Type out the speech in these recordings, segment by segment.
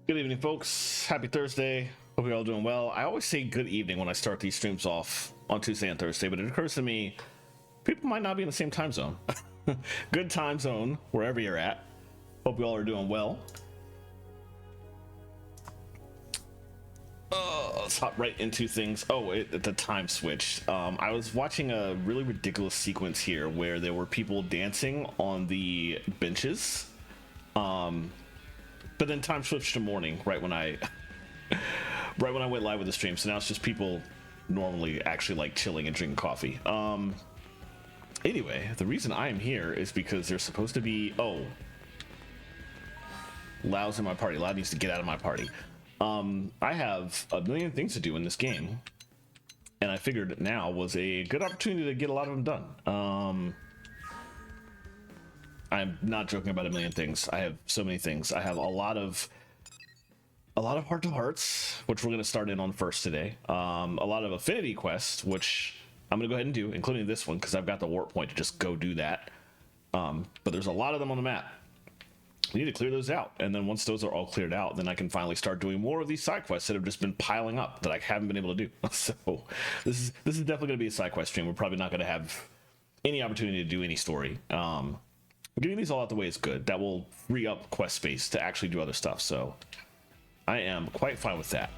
Good evening, folks. Happy Thursday. Hope you're all doing well. I always say good evening when I start these streams off on Tuesday and Thursday, but it occurs to me people might not be in the same time zone. Good time zone, wherever you're at. Hope you all are doing well. Let's hop right into things. The time switched. I was watching a really ridiculous sequence here where there were people dancing on the benches. But then time switched to morning right when I went live with the stream. So now it's just people normally actually like chilling and drinking coffee. Anyway, the reason I am here is because there's supposed to be Lau's in my party. Lau needs to get out of my party. I have a million things to do in this game, and I figured now was a good opportunity to get a lot of them done. I'm not joking about a million things. I have so many things. I have a lot of heart to hearts, which we're going to start in on first today. A lot of affinity quests, which I'm going to go ahead and do, including this one, because I've got the warp point to just go do that. But there's a lot of them on the map. We need to clear those out, and then once those are all cleared out, then I can finally start doing more of these side quests that have just been piling up that I haven't been able to do. So this is definitely going to be a side quest stream. We're probably not going to have any opportunity to do any story. Getting these all out the way is good. That will free up quest space to actually do other stuff. So I am quite fine with that.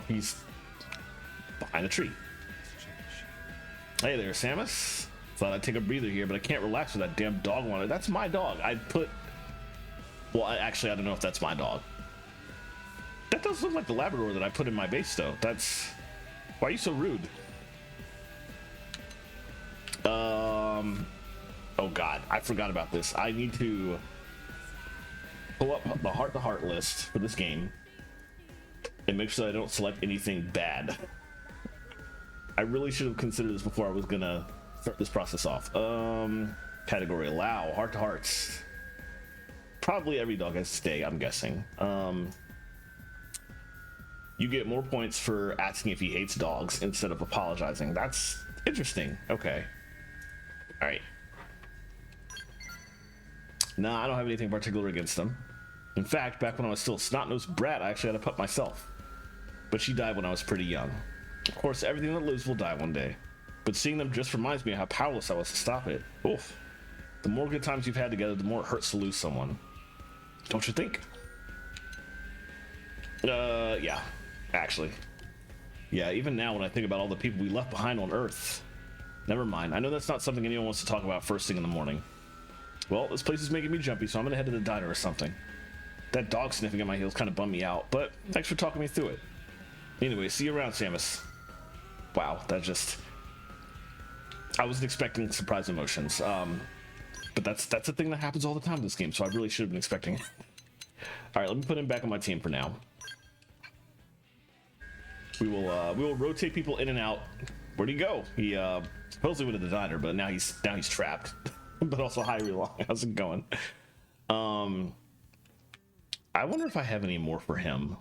He's behind the tree. Hey there, Samus. Thought I'd take a breather here, but I can't relax with that damn dog on it. That's my dog. I don't know if that's my dog. That does look like the Labrador that I put in my base, though. Why are you so rude? Oh god, I forgot about this. I need to pull up the heart-to-heart list for this game and make sure that I don't select anything bad. I really should have considered this before I was gonna start this process off. Category allow, heart-to-hearts. Probably every dog has to stay, I'm guessing. You get more points for asking if he hates dogs instead of apologizing. That's interesting. Okay. Alright. Nah, I don't have anything particular against them. In fact, back when I was still a snot-nosed brat, I actually had a pup myself. But she died when I was pretty young. Of course, everything that lives will die one day. But seeing them just reminds me of how powerless I was to stop it. Oof. The more good times you've had together, the more it hurts to lose someone. Don't you think? Yeah. Actually. Yeah, even now when I think about all the people we left behind on Earth. Never mind. I know that's not something anyone wants to talk about first thing in the morning. Well, this place is making me jumpy, so I'm gonna head to the diner or something. That dog sniffing at my heels kind of bummed me out, but thanks for talking me through it. Anyway, see you around, Samus. Wow, I wasn't expecting surprise emotions. But that's a thing that happens all the time in this game, so I really should have been expecting it. Alright, let me put him back on my team for now. We will rotate people in and out. Where'd he go? He supposedly went to the diner, but now he's trapped. But also, hi, Relong. How's it going? I wonder if I have any more for him.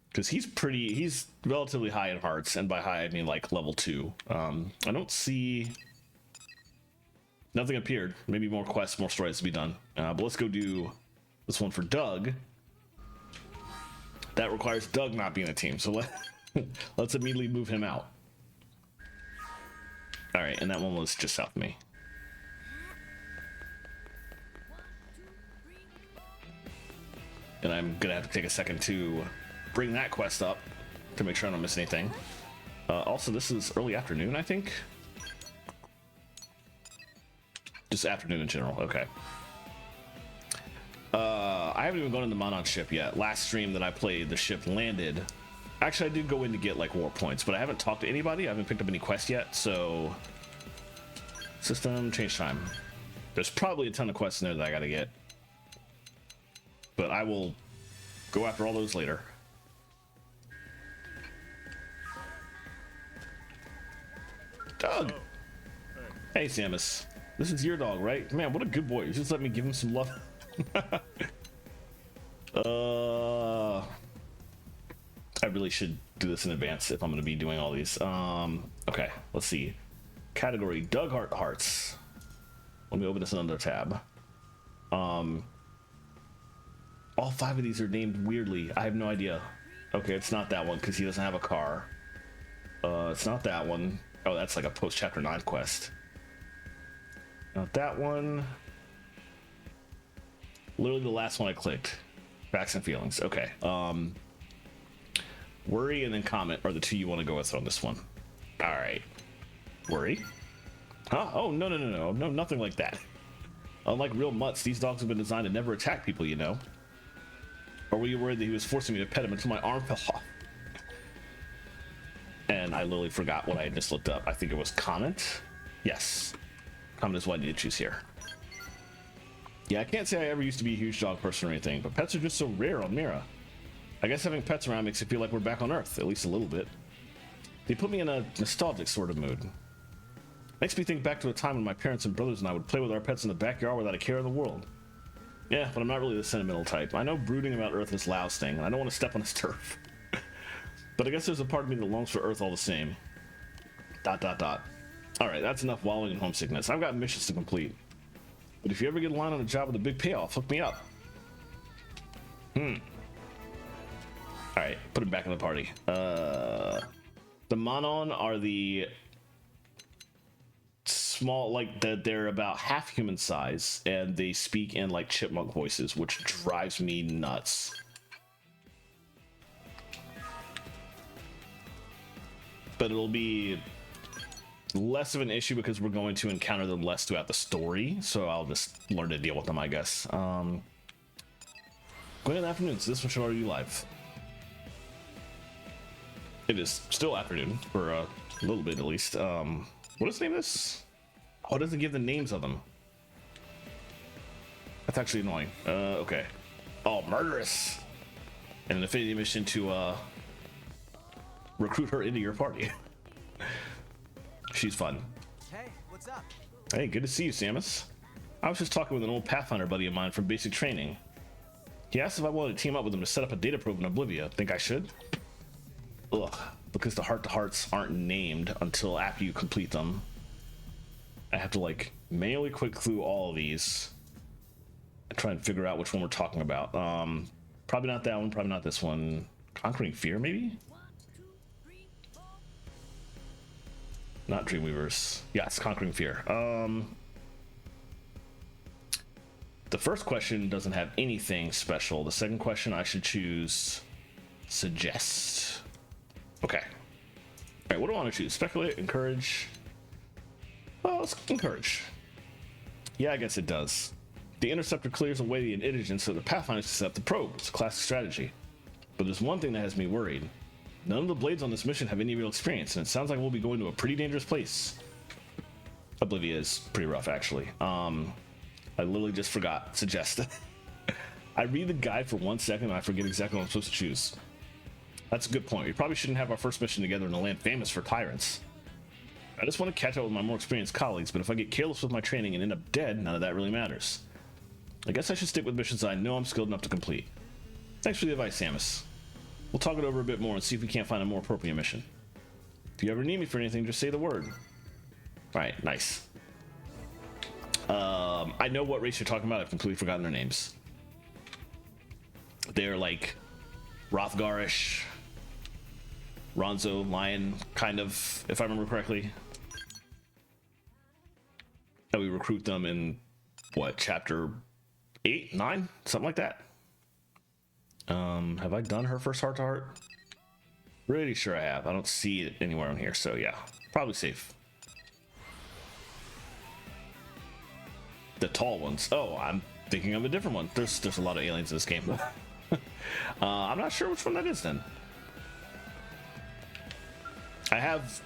Because he's relatively high in hearts, and by high, I mean like level 2. I don't see... Nothing appeared. Maybe more quests, more stories to be done. But let's go do this one for Doug. That requires Doug not being a team, so let's immediately move him out. Alright, and that one was just south of me. And I'm gonna have to take a second to bring that quest up to make sure I don't miss anything. Also, this is early afternoon, I think. Just afternoon in general, okay. I haven't even gone in the Monon ship yet. Last stream that I played, the ship landed. Actually, I did go in to get like warp points, but I haven't talked to anybody. I haven't picked up any quests yet, so... System, change time. There's probably a ton of quests in there that I gotta get. But I will go after all those later. Doug! Hey, Samus. This is your dog, right? Man, what a good boy. You just let me give him some love. I really should do this in advance if I'm going to be doing all these. Okay, let's see. Category, Doug Hearts. Let me open this in another tab. All 5 of these are named weirdly. I have no idea. Okay, it's not that one because he doesn't have a car. It's not that one. Oh, that's like a post chapter 9 quest. Not that one. Literally the last one I clicked. Facts and feelings. Okay. Worry and then comment are the 2 you want to go with on this one. All right. Worry. Huh? Oh, no, nothing like that. Unlike real mutts, these dogs have been designed to never attack people, you know. Or were you worried that he was forcing me to pet him until my arm fell off? And I literally forgot what I had just looked up. I think it was comment. Yes. Comment is what I need to choose here. Yeah, I can't say I ever used to be a huge dog person or anything, but pets are just so rare on Mira. I guess having pets around makes it feel like we're back on Earth, at least a little bit. They put me in a nostalgic sort of mood. Makes me think back to a time when my parents and brothers and I would play with our pets in the backyard without a care in the world. Yeah, but I'm not really the sentimental type. I know brooding about Earth is Lau's thing, and I don't want to step on his turf. But I guess there's a part of me that longs for Earth all the same. ... Alright, that's enough wallowing in homesickness. I've got missions to complete. But if you ever get a line on a job with a big payoff, hook me up. Alright, put it back in the party. The Monon are the small, like they're about half human size, and they speak in like chipmunk voices, which drives me nuts. But it'll be less of an issue because we're going to encounter them less throughout the story, so I'll just learn to deal with them, I guess. Good afternoon. So this one should already be live. It is still afternoon for a little bit at least. What is the name of this? Oh, it doesn't give the names of them. That's actually annoying. Okay. Oh, murderous. And an affinity mission to recruit her into your party. She's fun. Hey, what's up? Hey, good to see you, Samus. I was just talking with an old Pathfinder buddy of mine from basic training. He asked if I wanted to team up with him to set up a data probe in Oblivia. Think I should? Ugh, because the heart-to-hearts aren't named until after you complete them. I have to like manually quick through all of these and try and figure out which one we're talking about. Probably not that one, probably not this one. Conquering Fear, maybe? Not Dreamweavers. Yeah, it's Conquering Fear. The first question doesn't have anything special. The second question I should choose Suggest. Okay. Alright, what do I want to choose? Speculate, Encourage. Well, let's Encourage. Yeah, I guess it does. The Interceptor clears away the indigents so the Pathfinders can set up the probe. It's a classic strategy. But there's one thing that has me worried. None of the blades on this mission have any real experience, and it sounds like we'll be going to a pretty dangerous place. Oblivia is pretty rough, actually. I literally just forgot. Suggest. I read the guide for 1 second and I forget exactly what I'm supposed to choose. That's a good point. We probably shouldn't have our first mission together in a land famous for tyrants. I just want to catch up with my more experienced colleagues, but if I get careless with my training and end up dead, none of that really matters. I guess I should stick with missions I know I'm skilled enough to complete. Thanks for the advice, Samus. We'll talk it over a bit more and see if we can't find a more appropriate mission. If you ever need me for anything, just say the word. Alright, nice. I know what race you're talking about. I've completely forgotten their names. They're like Rothgarish, Ronzo, Lion, kind of, if I remember correctly. And we recruit them in, what, chapter 8, 9? Something like that. Have I done her first heart-to-heart? Pretty sure I have. I don't see it anywhere on here, so yeah. Probably safe. The tall ones. Oh, I'm thinking of a different one. There's a lot of aliens in this game. I'm not sure which one that is then. I have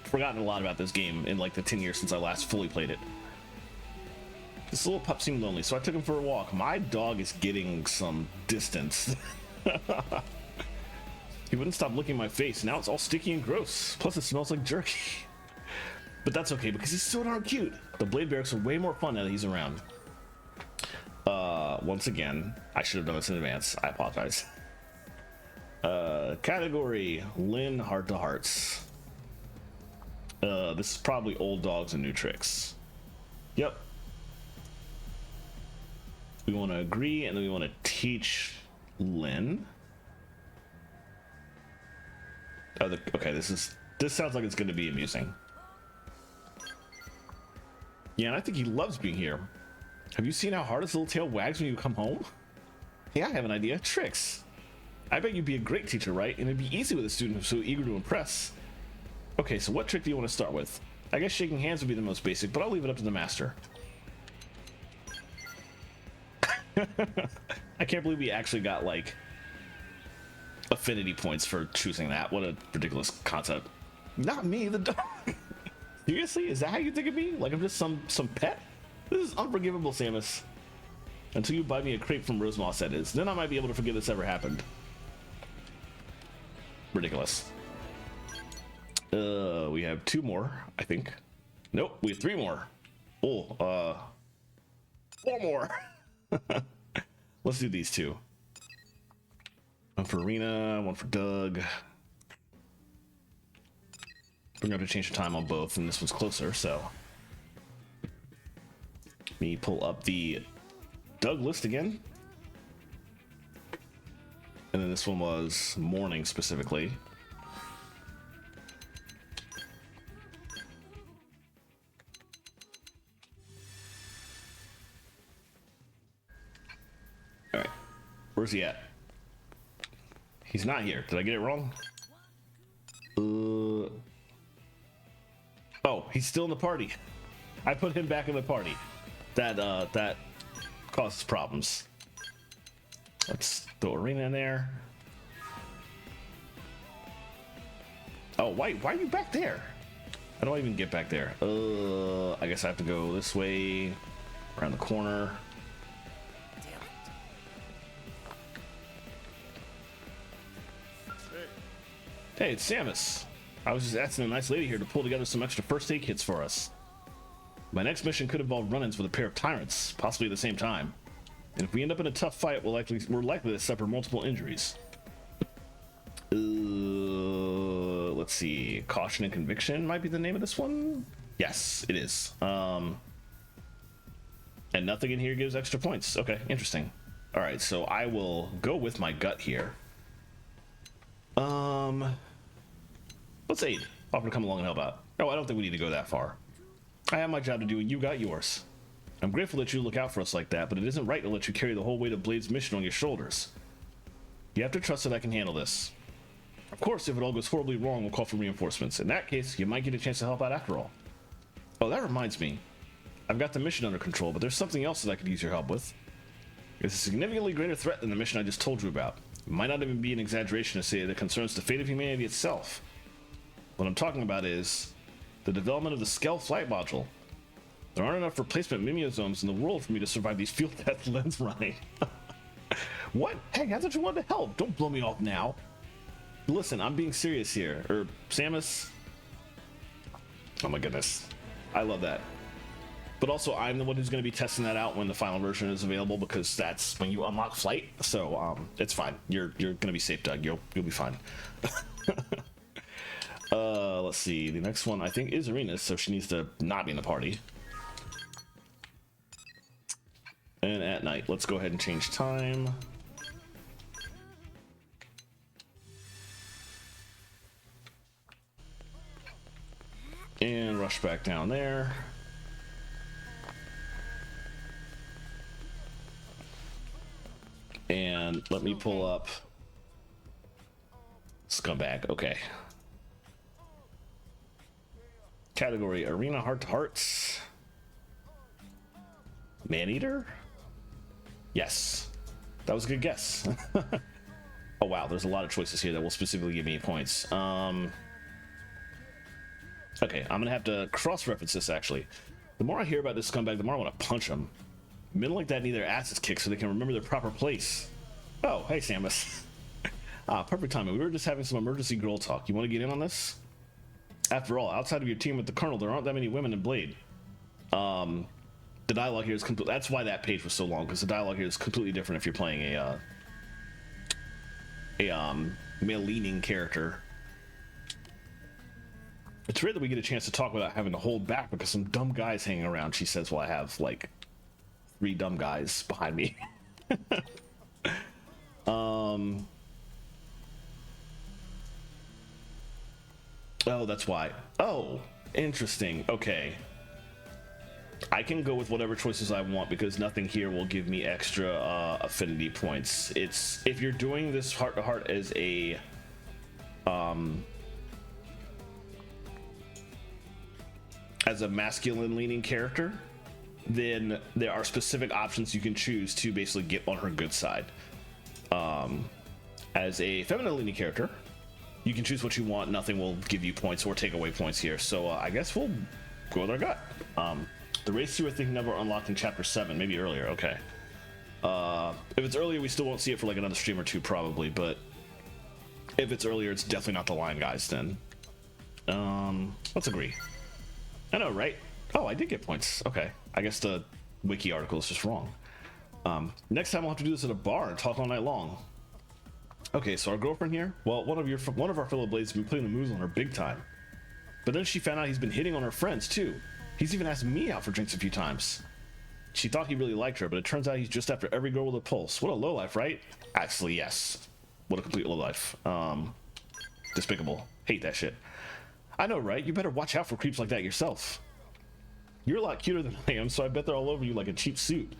forgotten a lot about this game in like the 10 years since I last fully played it. This little pup seemed lonely, so I took him for a walk. My dog is getting some distance. He wouldn't stop licking my face. Now it's all sticky and gross. Plus it smells like jerky. But that's okay because he's so darn cute. The Blade Barracks are way more fun now that he's around. Once again, I should have done this in advance. I apologize. Category Lynn Heart to Hearts. This is probably old dogs and new tricks. Yep. We want to agree, and then we want to teach Lynn. Oh, okay, this sounds like it's going to be amusing. Yeah, and I think he loves being here. Have you seen how hard his little tail wags when you come home? Hey, I have an idea. Tricks. I bet you'd be a great teacher, right? And it'd be easy with a student who's so eager to impress. Okay, so what trick do you want to start with? I guess shaking hands would be the most basic, but I'll leave it up to the master. I can't believe we actually got, like, affinity points for choosing that. What a ridiculous concept. Not me, the dog. Seriously? Is that how you think of me? Like I'm just some pet? This is unforgivable, Samus. Until you buy me a crepe from Rosemoss, that is. Then I might be able to forget this ever happened. Ridiculous. We have 2 more, I think. Nope, we have 3 more. Oh, 4 more. Let's do these 2. One for Arena, one for Doug. We're going to have to change the time on both, and this one's closer, so. Let me pull up the Doug list again. And then this one was morning specifically. All right, where's he at? He's not here. Did I get it wrong? Oh, he's still in the party. I put him back in the party. That causes problems. Let's throw Arena in there. Oh, why are you back there? How do I even get back there? I guess I have to go this way, around the corner. Hey, it's Samus. I was just asking a nice lady here to pull together some extra first aid kits for us. My next mission could involve run-ins with a pair of tyrants, possibly at the same time. And if we end up in a tough fight, we're likely to suffer multiple injuries. Let's see. Caution and Conviction might be the name of this one? Yes, it is. And nothing in here gives extra points. Okay, interesting. All right, so I will go with my gut here. Let's aid. Offer to come along and help out. Oh, I don't think we need to go that far. I have my job to do and you got yours. I'm grateful that you look out for us like that, but it isn't right to let you carry the whole weight of Blade's mission on your shoulders. You have to trust that I can handle this. Of course, if it all goes horribly wrong, we'll call for reinforcements. In that case, you might get a chance to help out after all. Oh, that reminds me. I've got the mission under control, but there's something else that I could use your help with. It's a significantly greater threat than the mission I just told you about. It might not even be an exaggeration to say that it concerns the fate of humanity itself. What I'm talking about is the development of the Skell flight module. There aren't enough replacement mimeosomes in the world for me to survive these field test lens running. What? Hey, I thought you wanted to help. Don't blow me off now. Listen, I'm being serious here. Samus. Oh my goodness. I love that. But also, I'm the one who's going to be testing that out when the final version is available, because that's when you unlock flight. So it's fine. You're going to be safe, Doug. You'll be fine. Let's see. The next one I think is Arena's, so she needs to not be in the party. And at night, let's go ahead and change time. And rush back down there. And let me pull up Scumbag. Okay. Category Arena Heart to Hearts. Maneater? Yes. That was a good guess. Oh wow, there's a lot of choices here that will specifically give me points. Okay, I'm gonna have to cross-reference this actually. The more I hear about this scumbag, the more I want to punch him. Men like that need their asses kicked so they can remember their proper place. Oh, hey Samus. Perfect timing. We were just having some emergency girl talk. You want to get in on this? After all, outside of your team with the Colonel, there aren't that many women in Blade. The dialogue here is complete. That's why that page was so long, because the dialogue here is completely different if you're playing a male-leaning character. It's rare that we get a chance to talk without having to hold back because some dumb guy's hanging around, she says, while I have like three dumb guys behind me. Oh, that's why. Oh, interesting. Okay. I can go with whatever choices I want because nothing here will give me extra affinity points. It's if you're doing this heart to heart as a masculine leaning character, then there are specific options you can choose to basically get on her good side. As a feminine leaning character, you can choose what you want. Nothing will give you points or take away points here. So I guess we'll go with our gut. The race you were thinking of are unlocked in chapter 7, maybe earlier. Okay. If it's earlier, we still won't see it for like another stream or two probably, but if it's earlier, it's definitely not the line guys then. Let's agree. I know, right? Oh, I did get points. Okay. I guess the wiki article is just wrong. Next time we'll have to do this at a bar and talk all night long. Okay, so our girlfriend here, well, one of our fellow blades has been putting the moves on her big time. But then she found out he's been hitting on her friends too. He's even asked me out for drinks a few times. She thought he really liked her, but it turns out he's just after every girl with a pulse. What a lowlife, right? Actually, yes. What a complete lowlife. Despicable. Hate that shit. I know, right? You better watch out for creeps like that yourself. You're a lot cuter than I am, so I bet they're all over you like a cheap suit.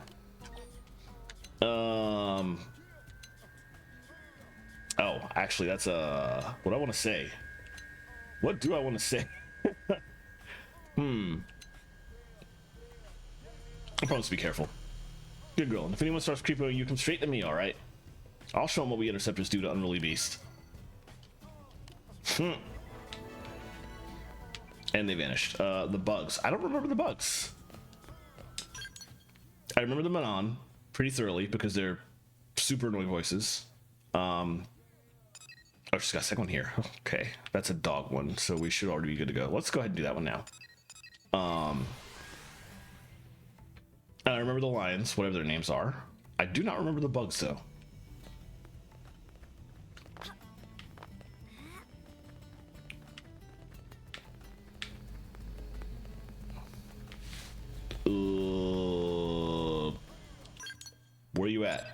Oh, actually, that's what I want to say. What do I want to say? I promise to be careful. Good girl. And if anyone starts creeping on you, come straight to me, all right? I'll show them what we interceptors do to unruly beast. And they vanished. The bugs. I don't remember the bugs. I remember the Manon pretty thoroughly because they're super annoying voices. Oh, she's got a second one here. Okay, that's a dog one, so we should already be good to go. Let's go ahead and do that one now. I remember the lions, whatever their names are. I do not remember the bugs, though. Where are you at?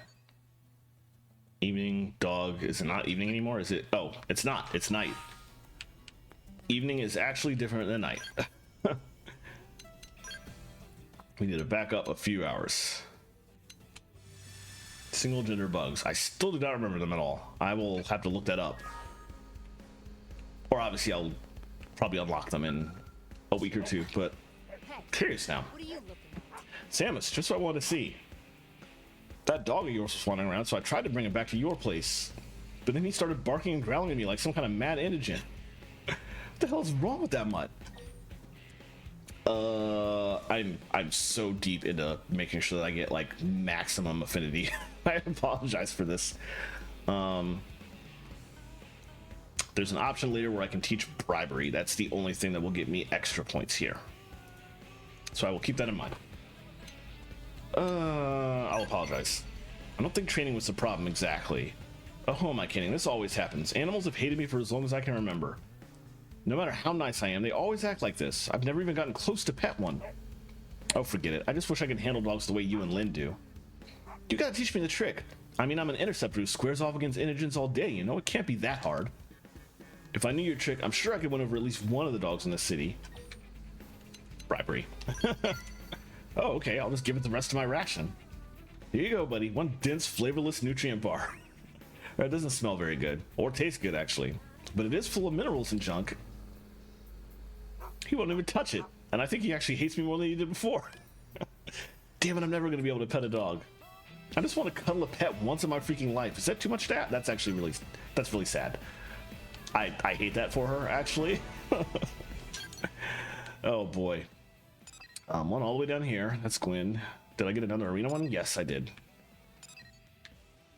Evening, dog. Is it not evening anymore? Is it? Oh, it's not. It's night. Evening is actually different than night. We need to back up a few hours. Single gender bugs. I still do not remember them at all. I will have to look that up. Or obviously I'll probably unlock them in a week or two, but curious now. Samus, just what I wanted to see. That dog of yours was wandering around, so I tried to bring him back to your place. But then he started barking and growling at me like some kind of mad indigent. What the hell is wrong with that mutt? I'm so deep into making sure that I get like maximum affinity. I apologize for this. There's an option later where I can teach bribery. That's the only thing that will get me extra points here. So I will keep that in mind. I'll apologize. I don't think training was the problem exactly. Oh, who am I kidding? This always happens. Animals have hated me for as long as I can remember. No matter how nice I am, they always act like this. I've never even gotten close to pet one. Oh, forget it. I just wish I could handle dogs the way you and Lynn do. You gotta teach me the trick. I mean, I'm an interceptor who squares off against indigents all day, you know? It can't be that hard. If I knew your trick, I'm sure I could win over at least one of the dogs in the city. Bribery. Oh, okay. I'll just give it the rest of my ration. Here you go, buddy. One dense, flavorless nutrient bar. It doesn't smell very good. Or taste good, actually. But it is full of minerals and junk. He won't even touch it. And I think he actually hates me more than he did before. Damn it, I'm never going to be able to pet a dog. I just want to cuddle a pet once in my freaking life. Is that too much to ask? That's actually really, that's really sad. I hate that for her, actually. Oh, boy. One all the way down here. That's Gwen. Did I get another arena one? Yes, I did.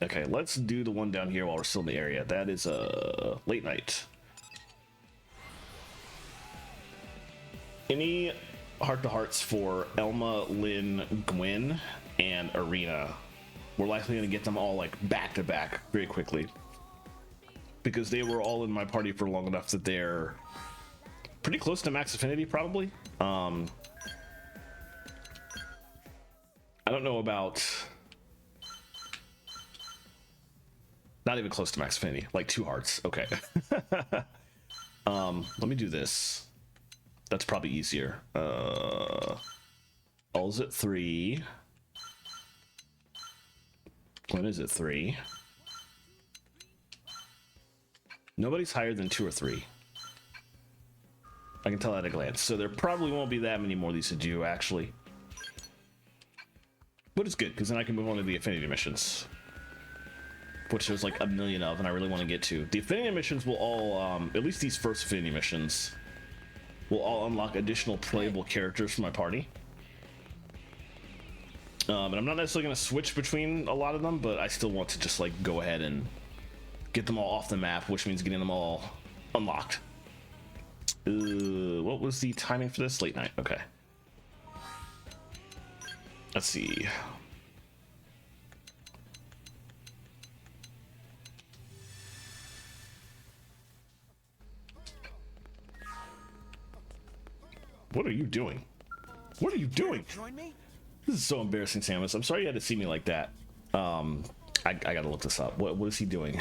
Okay, let's do the one down here while we're still in the area. That is late night. Any heart-to-hearts for Elma, Lynn, Gwen, and Arena? We're likely going to get them all like back-to-back very quickly. Because they were all in my party for long enough that they're pretty close to max affinity, probably. I I don't know about... Not even close to max affinity, like 2 hearts. Okay. Let me do this. That's probably easier. All's at 3. When is it 3? Nobody's higher than 2 or 3. I can tell at a glance. So there probably won't be that many more of these to do, actually. But it's good, because then I can move on to the affinity missions. Which there's like a million of, and I really want to get to. The affinity missions will all, at least these first affinity missions, will all unlock additional playable characters for my party. And I'm not necessarily going to switch between a lot of them, but I still want to just like go ahead and get them all off the map, which means getting them all unlocked. What was the timing for this? Late night. Okay. Let's see. What are you doing? What are you doing? Join me? This is so embarrassing, Samus. I'm sorry you had to see me like that. I gotta look this up. What is he doing?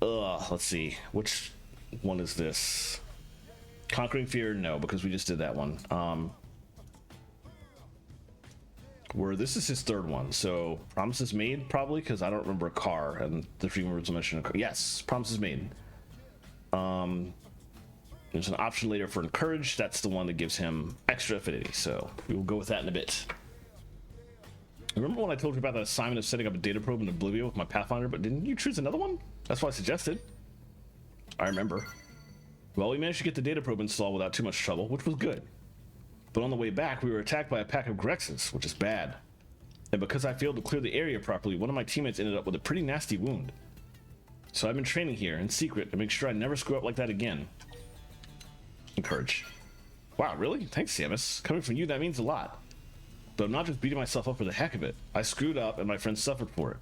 Let's see. Which one is this? Conquering Fear? No, because we just did that one. Where this is his 3rd one. So Promises Made, probably, because I don't remember a car, and the Freedom Words mention a car. Yes, Promises Made. There's an option later for Encourage. That's the one that gives him extra affinity. So we will go with that in a bit. Remember when I told you about the assignment of setting up a data probe in Oblivion with my Pathfinder, but didn't you choose another one? That's what I suggested. I remember. Well, we managed to get the data probe installed without too much trouble, which was good. But on the way back, we were attacked by a pack of Grexes, which is bad. And because I failed to clear the area properly, one of my teammates ended up with a pretty nasty wound. So I've been training here in secret to make sure I never screw up like that again. Encourage. Wow, really? Thanks, Samus. Coming from you, that means a lot. But I'm not just beating myself up for the heck of it. I screwed up and my friends suffered for it.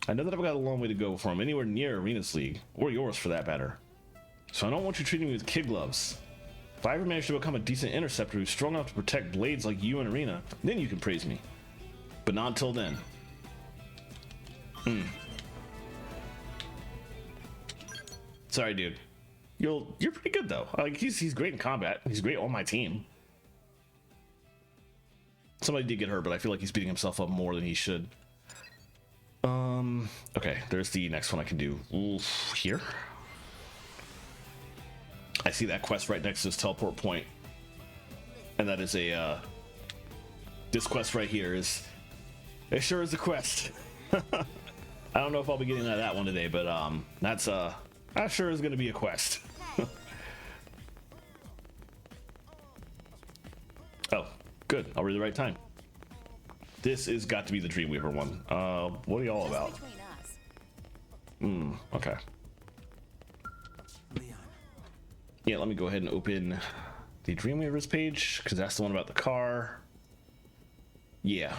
I know that I've got a long way to go before I'm anywhere near Arena's League, or yours for that matter. So I don't want you treating me with kid gloves. If I ever manage to become a decent interceptor who's strong enough to protect blades like you in Arena, then you can praise me. But not until then. Sorry, dude. You're pretty good though. Like he's great in combat. He's great on my team. Somebody did get hurt, but I feel like he's beating himself up more than he should. Okay, there's the next one I can do. Oof, here. I see that quest right next to this teleport point. And that is a, this quest right here is, it sure is a quest. I don't know if I'll be getting that one today, but that sure is going to be a quest. Oh, good. I'll read the right time. This is got to be the Dreamweaver one. What are y'all about? Okay. Leon. Yeah, let me go ahead and open the Dreamweavers page, because that's the one about the car. Yeah.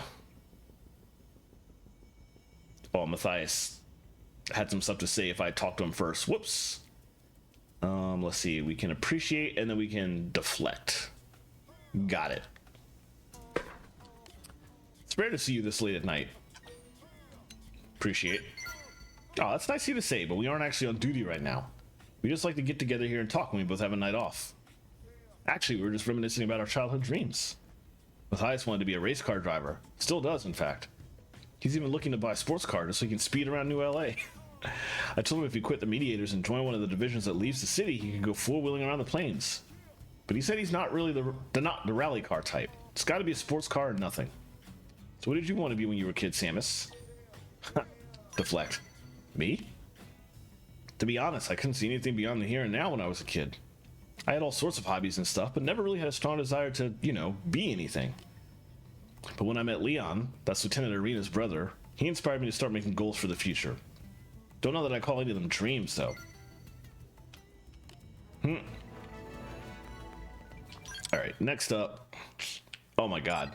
Oh, Matthias had some stuff to say if I talked to him first. Whoops. Let's see. We can appreciate, and then we can deflect. Got it. It's rare to see you this late at night. Appreciate. Oh, that's nice of you to say, but we aren't actually on duty right now. We just like to get together here and talk when we both have a night off. Actually, we were just reminiscing about our childhood dreams. Matthias wanted to be a race car driver. Still does, in fact. He's even looking to buy a sports car just so he can speed around New LA. I told him if he quit the Mediators and joined one of the divisions that leaves the city, he could go four-wheeling around the plains. But he said he's not really the rally car type. It's got to be a sports car or nothing. So what did you want to be when you were a kid, Samus? Deflect. Me? To be honest, I couldn't see anything beyond the here and now when I was a kid. I had all sorts of hobbies and stuff, but never really had a strong desire to, you know, be anything. But when I met Leon, that's Lieutenant Arena's brother, he inspired me to start making goals for the future. Don't know that I call any of them dreams, though. Alright, next up. Oh my god.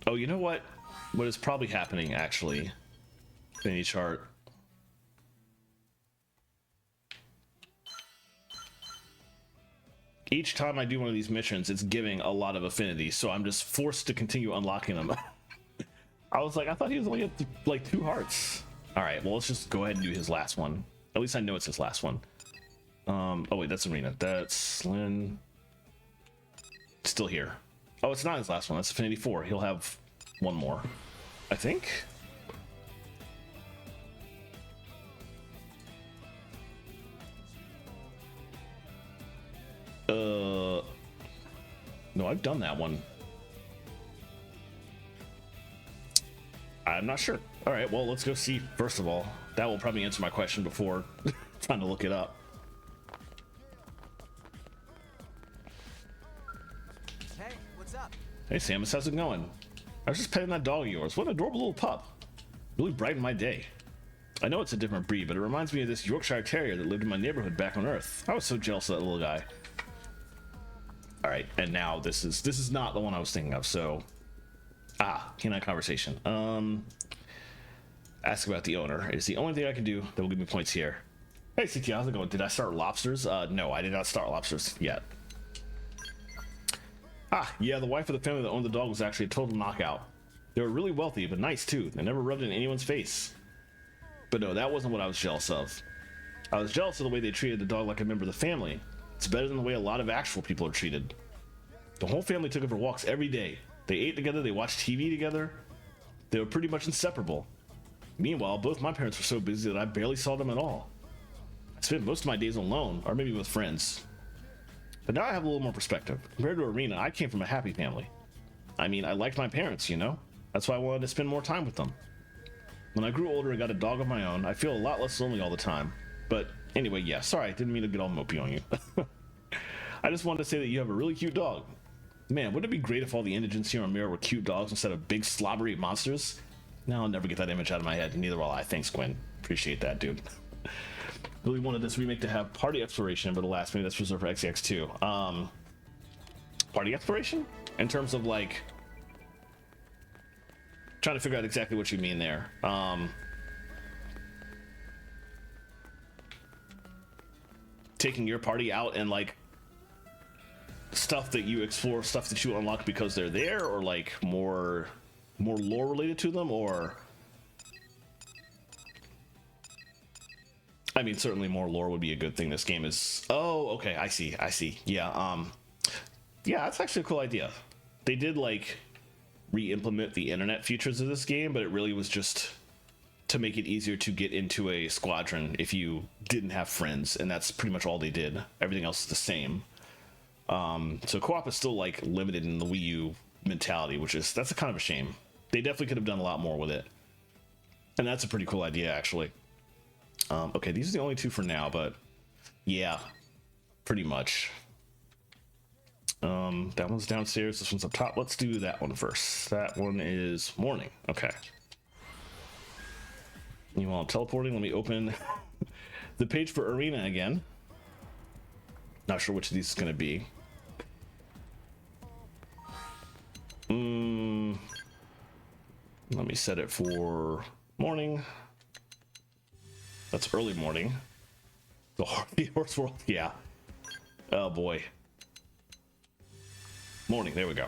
Oh, you know what? What is probably happening, actually, in each chart. each time I do one of these missions, it's giving a lot of affinity, so I'm just forced to continue unlocking them. I was like, I thought he was only at like 2 hearts. All right, well, let's just go ahead and do his last one. At least I know it's his last one. Oh wait, that's Arena. That's Lynn. Still here. Oh, it's not his last one. That's Affinity 4. He'll have one more, I think. No, I've done that one. I'm not sure. All right, well, let's go see. First of all, that will probably answer my question before trying to look it up. Hey, what's up? Hey, Samus, how's it going? I was just petting that dog of yours. What an adorable little pup. Really brightened my day. I know it's a different breed, but it reminds me of this Yorkshire Terrier that lived in my neighborhood back on Earth. I was so jealous of that little guy. All right, and now this is not the one I was thinking of. So, canine conversation. Ask about the owner. It's the only thing I can do that will give me points here. Hey, CT, how's it going? Did I start lobsters? No, I did not start lobsters yet. Yeah, the wife of the family that owned the dog was actually a total knockout. They were really wealthy, but nice too. They never rubbed it in anyone's face. But no, that wasn't what I was jealous of. I was jealous of the way they treated the dog like a member of the family. It's better than the way a lot of actual people are treated. The whole family took it for walks every day. They ate together, they watched TV together. They were pretty much inseparable. Meanwhile, both my parents were so busy that I barely saw them at all. I spent most of my days alone, or maybe with friends. But now I have a little more perspective. Compared to Arena, I came from a happy family. I mean, I liked my parents, you know? That's why I wanted to spend more time with them. When I grew older and got a dog of my own, I feel a lot less lonely all the time. But anyway, yeah, sorry, I didn't mean to get all mopey on you. I just wanted to say that you have a really cute dog. Man, wouldn't it be great if all the indigents here on Mirror were cute dogs instead of big slobbery monsters? Now I'll never get that image out of my head, and neither will I. Thanks, Gwen. Appreciate that, dude. Really wanted this remake to have party exploration, but alas, maybe that's reserved for XCX2. Party exploration? In terms of, like, trying to figure out exactly what you mean there. Taking your party out and, like, stuff that you explore, stuff that you unlock because they're there, or like more lore related to them, or I mean, certainly more lore would be a good thing. This game is, oh, okay, I see. Yeah, that's actually a cool idea. They did like re-implement the internet features of this game, but it really was just to make it easier to get into a squadron if you didn't have friends, and that's pretty much all they did. Everything else is the same. So co-op is still like limited in the Wii U mentality, that's a kind of a shame. They definitely could have done a lot more with it, and that's a pretty cool idea, actually. Okay, these are the only 2 for now, but yeah, pretty much. That one's downstairs, this one's up top. Let's do that one first. That one is morning. Okay. You want teleporting? Let me open the page for Arena again. Not sure which of these is going to be. Let me set it for morning. That's early morning. The horse world, yeah. Oh boy. Morning, there we go.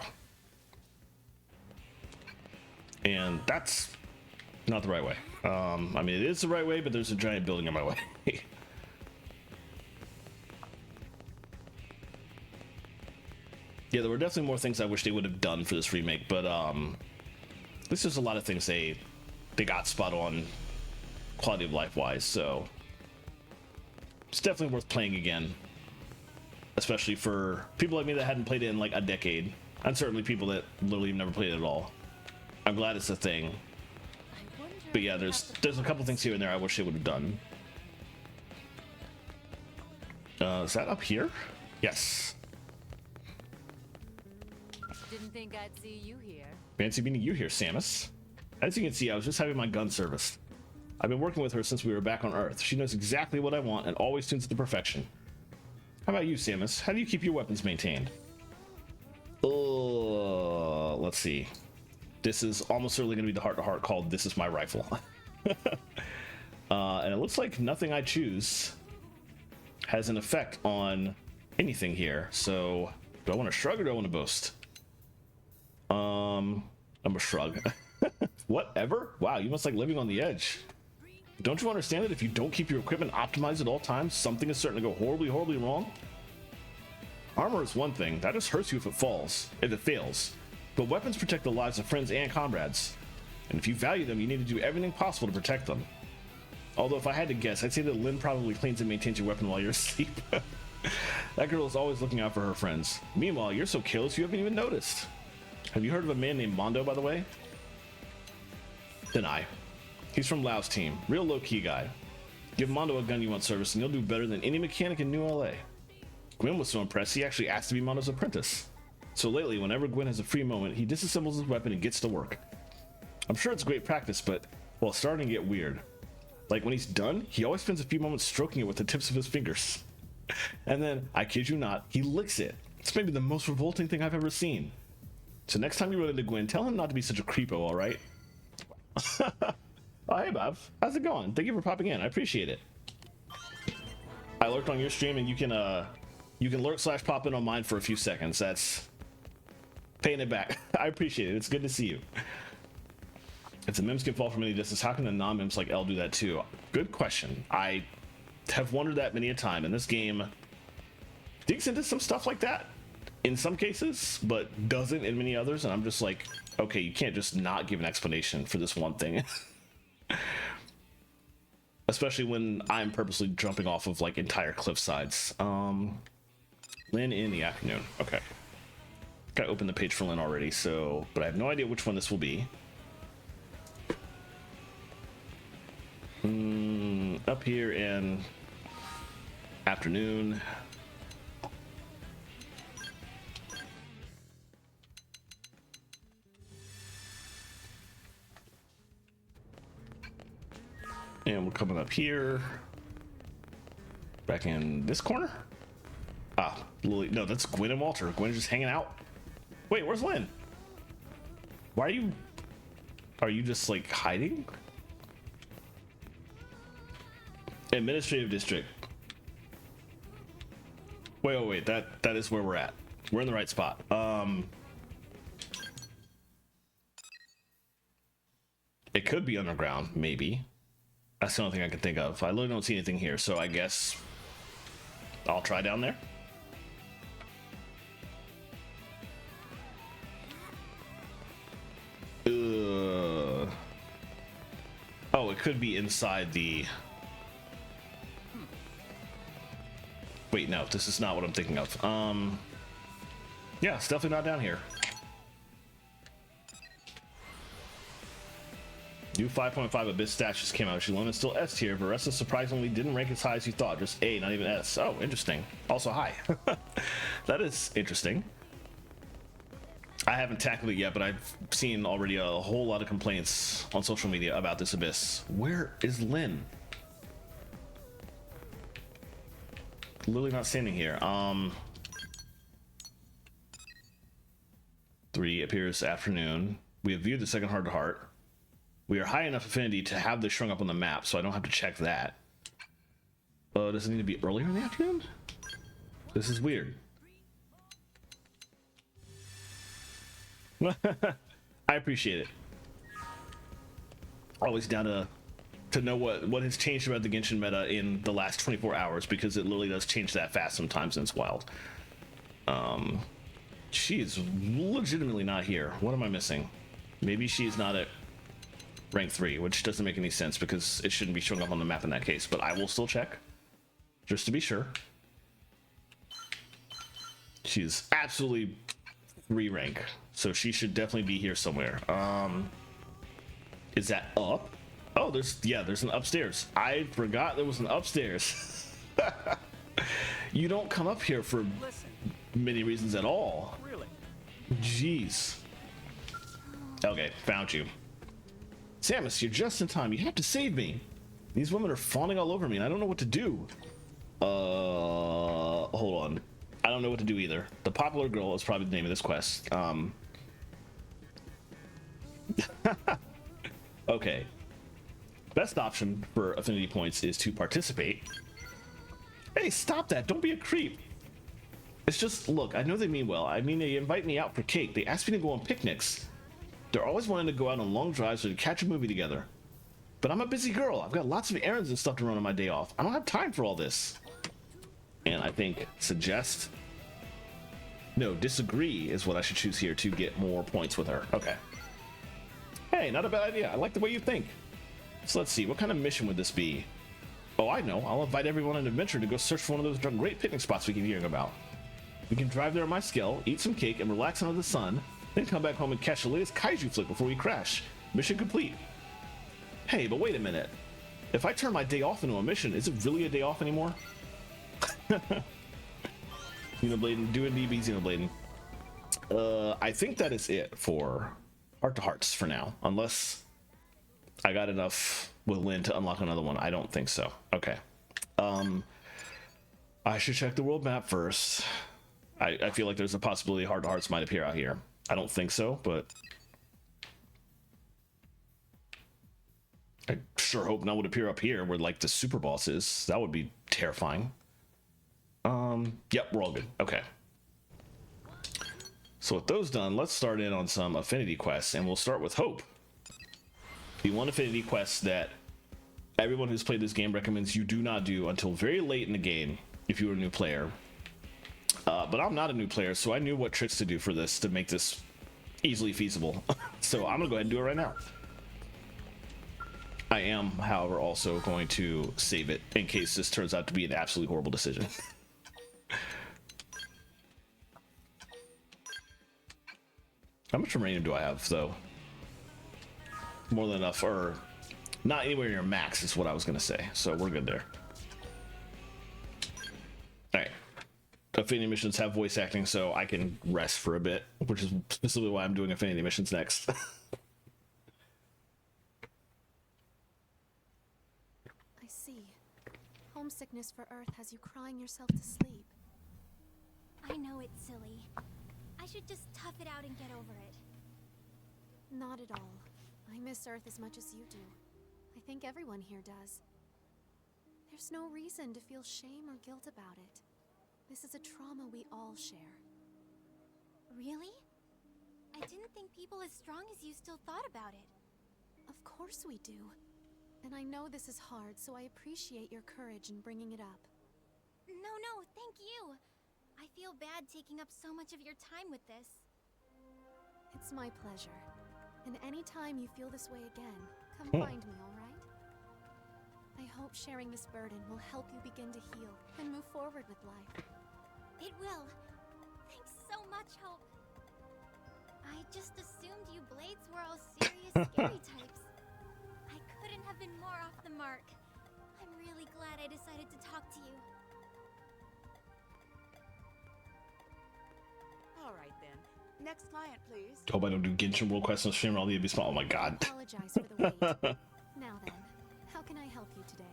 And that's not the right way. I mean, it is the right way, but there's a giant building in my way. Yeah, there were definitely more things I wish they would have done for this remake, but this is a lot of things they got spot on quality of life wise, so it's definitely worth playing again, especially for people like me that hadn't played it in like a decade, and certainly people that literally never played it at all. I'm glad it's a thing, but yeah, there's a couple things here and there I wish they would have done. Is that up here? Yes. Didn't think I'd see you here. Fancy meeting you here, Samus. As you can see, I was just having my gun serviced. I've been working with her since we were back on Earth. She knows exactly what I want and always tunes it to perfection. How about you, Samus? How do you keep your weapons maintained? Let's see. This is almost certainly going to be the heart-to-heart called "This is my rifle." And it looks like nothing I choose has an effect on anything here. So do I want to shrug or do I want to boast? I'm a shrug. Whatever. Wow, you must like living on the edge. Don't you understand that if you don't keep your equipment optimized at all times, something is certain to go horribly, horribly wrong? Armor is one thing, that just hurts you if it fails. But weapons protect the lives of friends and comrades. And if you value them, you need to do everything possible to protect them. Although if I had to guess, I'd say that Lynn probably cleans and maintains your weapon while you're asleep. That girl is always looking out for her friends. Meanwhile, you're so careless you haven't even noticed. Have you heard of a man named Mondo, by the way? Deny. He's from Lau's team, real low-key guy. Give Mondo a gun you want service and he'll do better than any mechanic in New LA. Gwen was so impressed he actually asked to be Mondo's apprentice. So lately, whenever Gwen has a free moment, he disassembles his weapon and gets to work. I'm sure it's great practice, but, well, it's starting to get weird. Like when he's done, he always spends a few moments stroking it with the tips of his fingers. And then, I kid you not, he licks it. It's maybe the most revolting thing I've ever seen. So next time you run into Gwen, tell him not to be such a creepo, alright? Oh, hey Bob, how's it going? Thank you for popping in, I appreciate it. I lurked on your stream and you can lurk/pop in on mine for a few seconds. That's paying it back. I appreciate it, it's good to see you. If the mims can fall from any distance, how can the non-mims like L do that too? Good question. I have wondered that many a time, and this game digs into some stuff like that in some cases, but doesn't in many others, and I'm just like, okay, you can't just not give an explanation for this one thing. Especially when I'm purposely jumping off of like entire cliff sides. Lynn in the afternoon. Okay. Gotta open the page for Lynn already, so, but I have no idea which one this will be. Up here in afternoon. And we're coming up here. Back in this corner? Ah, Lily. No, that's Gwen and Walter. Gwen is just hanging out. Wait, where's Lynn? Why are you just like hiding? Administrative district. Wait, that is where we're at. We're in the right spot. It could be underground, maybe. That's the only thing I can think of. I literally don't see anything here, so I guess I'll try down there. Oh, it could be inside the... Wait, no, this is not what I'm thinking of. Yeah, it's definitely not down here. New 5.5 Abyss stats just came out. Shalom is still S tier, but Ressa surprisingly didn't rank as high as you thought. Just A, not even S. Oh, interesting. Also high. That is interesting. I haven't tackled it yet, but I've seen already a whole lot of complaints on social media about this Abyss. Where is Lynn? Literally not standing here. 3 appears afternoon. We have viewed the second heart to heart. We are high enough affinity to have this shrunk up on the map, so I don't have to check that. Does it need to be earlier in the afternoon? This is weird. I appreciate it. Always down to know what has changed about the Genshin meta in the last 24 hours, because it literally does change that fast sometimes and it's wild. She is legitimately not here. What am I missing? Maybe she's not at rank 3, which doesn't make any sense because it shouldn't be showing up on the map in that case, but I will still check just to be sure. She's absolutely 3 rank, so she should definitely be here somewhere. Is that up? Oh, there's an upstairs. I forgot there was an upstairs. You don't come up here for many reasons at all. Really? Jeez. Okay, found you. Samus, you're just in time. You have to save me. These women are fawning all over me and I don't know what to do. Hold on. I don't know what to do either. The popular girl is probably the name of this quest. Okay. Best option for affinity points is to participate. Hey, stop that. Don't be a creep. It's just, look, I know they mean well. I mean, they invite me out for cake. They ask me to go on picnics. They're always wanting to go out on long drives or to catch a movie together. But I'm a busy girl. I've got lots of errands and stuff to run on my day off. I don't have time for all this. And I think suggest... No, disagree is what I should choose here to get more points with her. Okay. Hey, not a bad idea. I like the way you think. So let's see. What kind of mission would this be? Oh, I know. I'll invite everyone on an adventure to go search for one of those great picnic spots we keep hearing about. We can drive there on my scale, eat some cake, and relax under the sun, then come back home and catch the latest kaiju flick before we crash. Mission complete. Hey, but wait a minute. If I turn my day off into a mission, is it really a day off anymore? Xenoblade, do indeed be Xenoblade. I think that is it for Heart to Hearts for now, unless I got enough with Lynn to unlock another one. I don't think so. Okay. I should check the world map first. I feel like there's a possibility Heart to Hearts might appear out here. I don't think so, but I sure hope none would appear up here where like the super boss is. That would be terrifying. Yep, we're all good. Okay. So with those done, let's start in on some affinity quests, and we'll start with Hope. The one affinity quest that everyone who's played this game recommends you do not do until very late in the game if you were a new player. But I'm not a new player, so I knew what tricks to do for this to make this easily feasible. So I'm gonna go ahead and do it right now. I am, however, also going to save it in case this turns out to be an absolutely horrible decision. How much uranium do I have, though? More than enough, or not anywhere near max is what I was gonna say, so we're good there. Alright. Affinity missions have voice acting, so I can rest for a bit, which is specifically why I'm doing affinity missions next. I see. Homesickness for Earth has you crying yourself to sleep. I know it's silly. I should just tough it out and get over it. Not at all. I miss Earth as much as you do. I think everyone here does. There's no reason to feel shame or guilt about it. This is a trauma we all share. Really? I didn't think people as strong as you still thought about it. Of course we do. And I know this is hard, so I appreciate your courage in bringing it up. No, thank you. I feel bad taking up so much of your time with this. It's my pleasure. And anytime you feel this way again, come find me, all right? I hope sharing this burden will help you begin to heal and move forward with life. It will. Thanks so much, Hope. I just assumed you Blades were all serious, scary types. I couldn't have been more off the mark. I'm really glad I decided to talk to you. All right then. Next client, please. Hope I don't do Genshin World Quest on stream or I'll be small. Oh my god. I apologize for the wait. Now then, how can I help you today?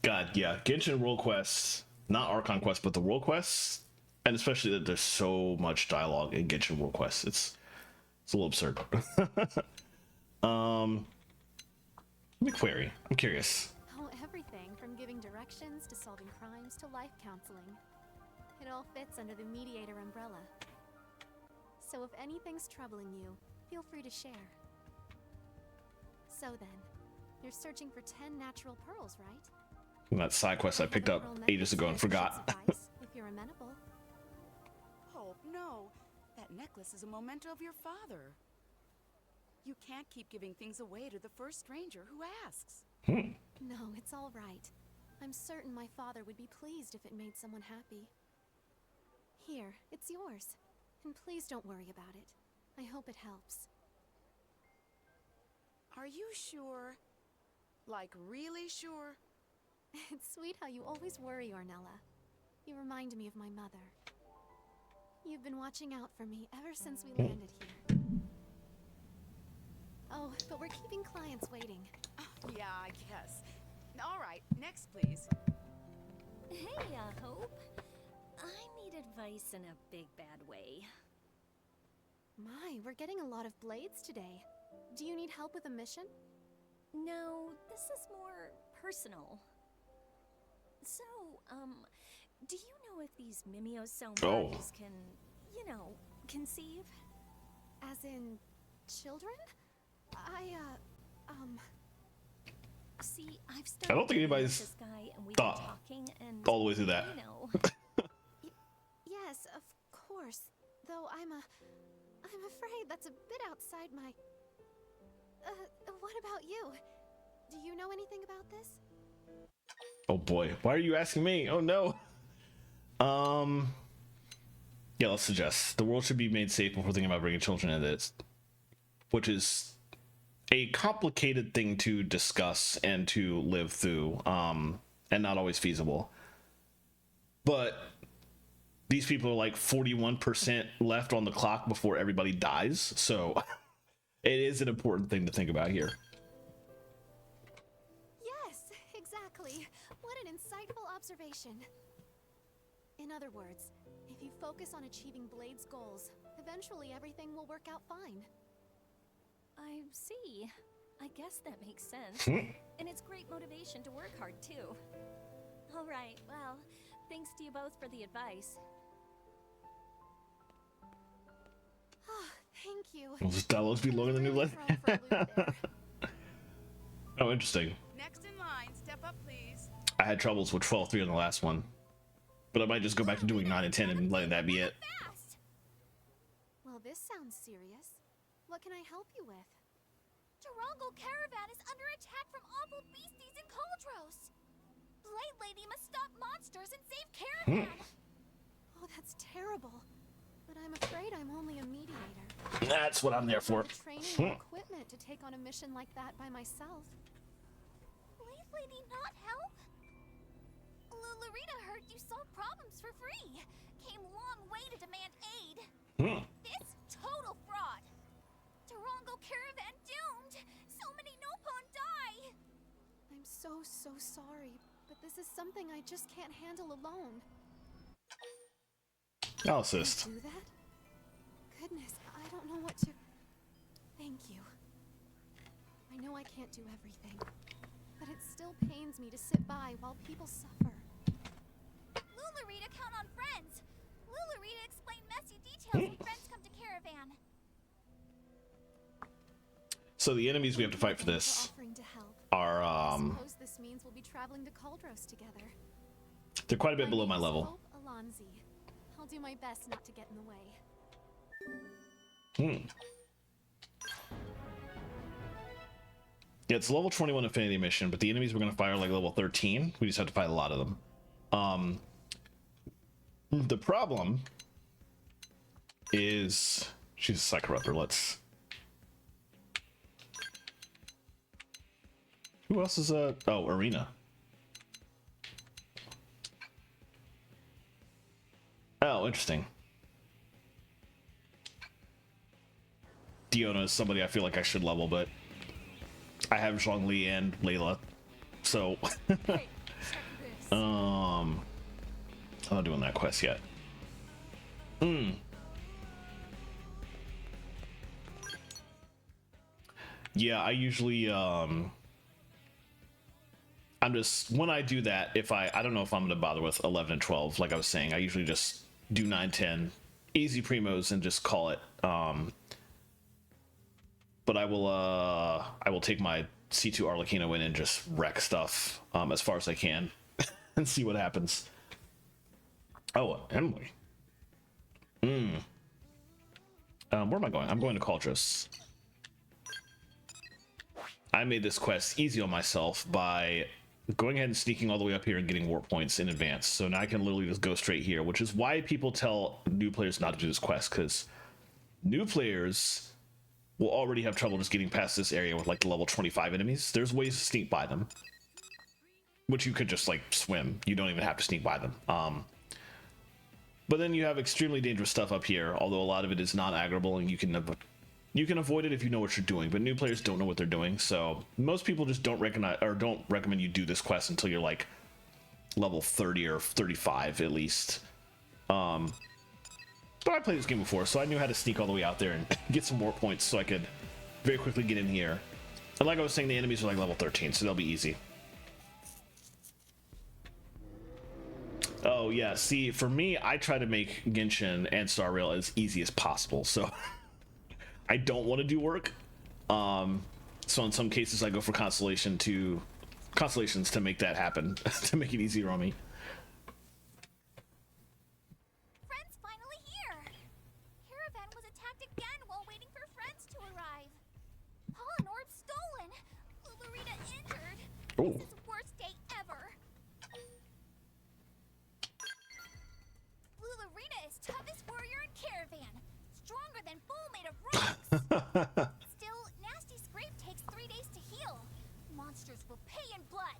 God, yeah, Genshin World Quests, not Archon Quest, but the World Quests, and especially that there's so much dialogue in Genshin World Quests. It's a little absurd. Let me query. I'm curious. Oh, everything from giving directions to solving crimes to life counseling. It all fits under the mediator umbrella. So if anything's troubling you, feel free to share. So then, you're searching for 10 natural pearls, right? And that side quest I picked up ages ago and forgot. If you're amenable. Hope, no. That necklace is a memento of your father. You can't keep giving things away to the first stranger who asks. No, it's all right. I'm certain my father would be pleased if it made someone happy. Here, it's yours. And please don't worry about it. I hope it helps. Are you sure? Like, really sure? It's sweet how you always worry, Ornella. You remind me of my mother. You've been watching out for me ever since we landed here. Oh, but we're keeping clients waiting. Yeah, I guess. All right, next please. Hey, Hope. I need advice in a big bad way. My, we're getting a lot of blades today. Do you need help with a mission? No, this is more personal. So, do you know if these Mimiosome Oh. bodies can, conceive? As in, children? See, I've started I don't think dating anybody's this guy, and we've thought been talking, and all the way through that. Yes, of course. Though I'm afraid that's a bit outside my... what about you? Do you know anything about this? Oh boy, why are you asking me? Oh no. Yeah, let's suggest the world should be made safe before thinking about bringing children into it, which is a complicated thing to discuss and to live through, and not always feasible. But these people are like 41% left on the clock before everybody dies, so it is an important thing to think about here. Yes, exactly. What an insightful observation. In other words, if you focus on achieving Blade's goals, eventually everything will work out fine. I see. I guess that makes sense. And it's great motivation to work hard, too. All right, well, thanks to you both for the advice. Thank you. Will this dialogue be longer than New Really Blood? thrown for a loop there. Oh, interesting. Next in line, step up, please. I had troubles with 12-3 on the last one, but I might just go back to doing 9 and 10 and letting that be it. Fast! Well, this sounds serious. What can I help you with? Tarongo Caravan is under attack from awful beasties in Cauldros. Blade Lady must stop monsters and save Caravan. Oh, that's terrible. But I'm afraid I'm only a mediator. That's what I'm there I don't for. have the training or equipment to take on a mission like that by myself. Blade Lady not help? Lulurita heard you solve problems for free. Came long way to demand aid. This total fraud. Tarongo Caravan doomed. So many Nopon die. I'm so sorry, but this is something I just can't handle alone. I'll assist. Do that? Goodness, I don't know what to... Thank you. I know I can't do everything, but it still pains me to sit by while people suffer. Lulurita count on friends. Lulurita explain messy details when friends come to Caravan. So the enemies we have to fight for this Offering to help. are I suppose this means we'll be traveling to Cauldros together. they're quite a bit below my name is level. Hope Alonzi. I'll do my best not to get in the way. Yeah, it's a level 21 affinity mission, but the enemies we're gonna fight are like level 13. We just have to fight a lot of them. The problem is she's a Psychoruptor. Let's. Who else is oh, Arena. Oh, interesting. Diona is somebody I feel like I should level, but I have Zhongli and Layla, so I'm not doing that quest yet. Yeah, I usually I'm just when I do that, if I don't know if I'm gonna bother with 11 and 12, like I was saying, I usually just do 9, 10, easy primos and just call it. But I will take my C2 Arlecchino in and just wreck stuff as far as I can and see what happens. Oh, Emily. Where am I going? I'm going to Cauldros. I made this quest easy on myself by going ahead and sneaking all the way up here and getting warp points in advance. So now I can literally just go straight here, which is why people tell new players not to do this quest, because new players will already have trouble just getting past this area with like the level 25 enemies. There's ways to sneak by them, which you could just like swim. You don't even have to sneak by them. But then you have extremely dangerous stuff up here, although a lot of it is not aggrable and you can avoid it if you know what you're doing, but new players don't know what they're doing. So most people just don't recommend you do this quest until you're like level 30 or 35 at least. But I played this game before, so I knew how to sneak all the way out there and get some more points so I could very quickly get in here. And like I was saying, the enemies are like level 13, so they'll be easy. Oh yeah, see, for me, I try to make Genshin and Star Rail as easy as possible, so I don't want to do work. So in some cases, I go for constellations to make that happen, to make it easier on me. Friends finally here! Caravan was attacked again while waiting for friends to arrive. Pollen orb stolen! Lulurita injured! Oh. This is worst day ever! Lulurita is toughest warrior in Caravan! Stronger than bull made of rocks! Still, Nasty Scrape takes 3 days to heal. Monsters will pay in blood!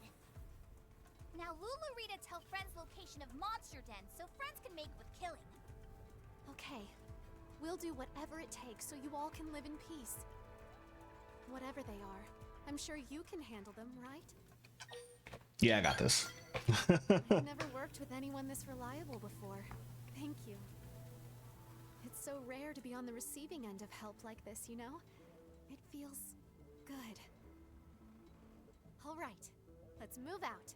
Now Lulurita tell friends location of monster den so friends can make with killing. Okay. We'll do whatever it takes so you all can live in peace. Whatever they are, I'm sure you can handle them, right? Yeah, I got this. I've never worked with anyone this reliable before. Thank you. It's so rare to be on the receiving end of help like this, you know? It feels good. All right, let's move out.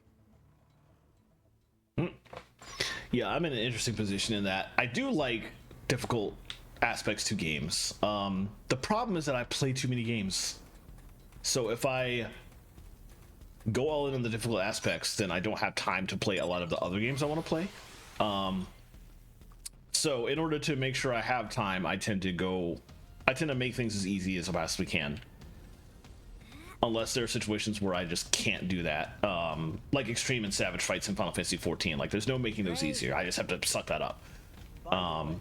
Yeah, I'm in an interesting position in that I do like difficult aspects to games. The problem is that I play too many games. So if I go all in on the difficult aspects, then I don't have time to play a lot of the other games I want to play. So in order to make sure I have time, I tend to make things as easy as I possibly can. Unless there are situations where I just can't do that. Like extreme and savage fights in Final Fantasy 14. Like there's no making those easier. I just have to suck that up. Well,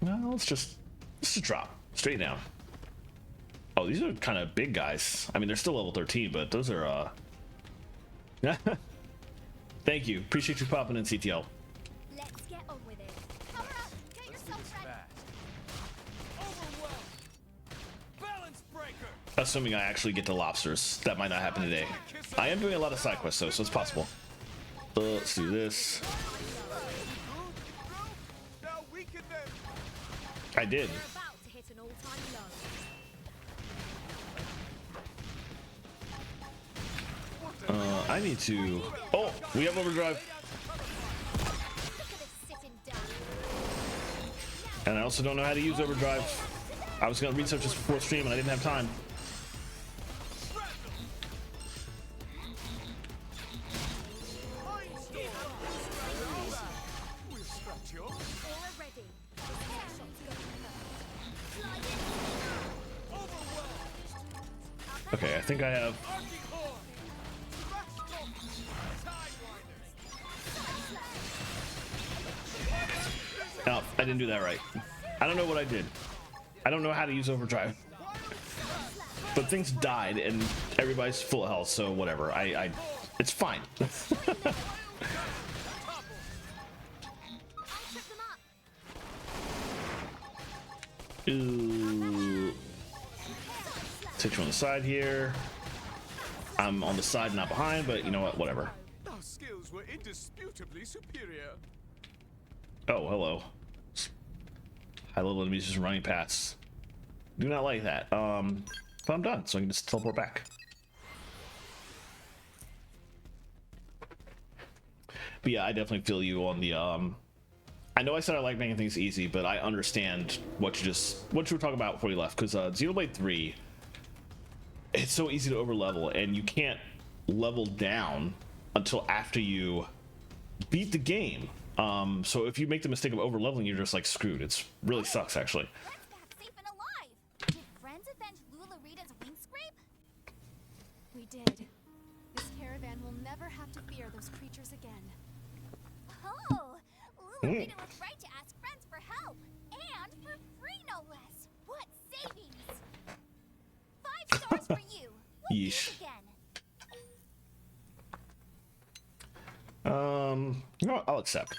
let's just drop straight down. Oh, these are kind of big guys. I mean, they're still level 13, but those are Thank you. Appreciate you popping in, CTL. Let's get on with it. Cover up! Get yourself ready! Assuming I actually get the lobsters. That might not happen today. I am doing a lot of side quests though, so it's possible. Let's do this. I did. About to hit an all-time low. I need to... Oh, we have overdrive. Look at this sitting down. And I also don't know how to use overdrive. I was going to research this before stream and I didn't have time. Aura ready. Okay, I think I have... No, I didn't do that right. I don't know what I did. I don't know how to use overdrive. But things died and everybody's full of health, so whatever. It's fine. Ooh. Take you on the side here. I'm on the side, not behind, but you know what? Whatever. Our skills were indisputably superior. Oh, hello. High level enemies just running past. Do not like that. But I'm done, so I can just teleport back. But yeah, I definitely feel you on the I know I said I like making things easy, but I understand what you were talking about before you left, because Xenoblade 3, it's so easy to overlevel, and you can't level down until after you beat the game. So if you make the mistake of overleveling, you're just like screwed. It's really sucks, actually. Friends back safe and alive. Did friends avenge Lulurita's wing scrape? We did. This caravan will never have to fear those creatures again. Oh, Lulurita was right to ask friends for help. And for free, no less. What savings! 5 stars for you. We'll Yeesh. meet again. You know what? I'll accept.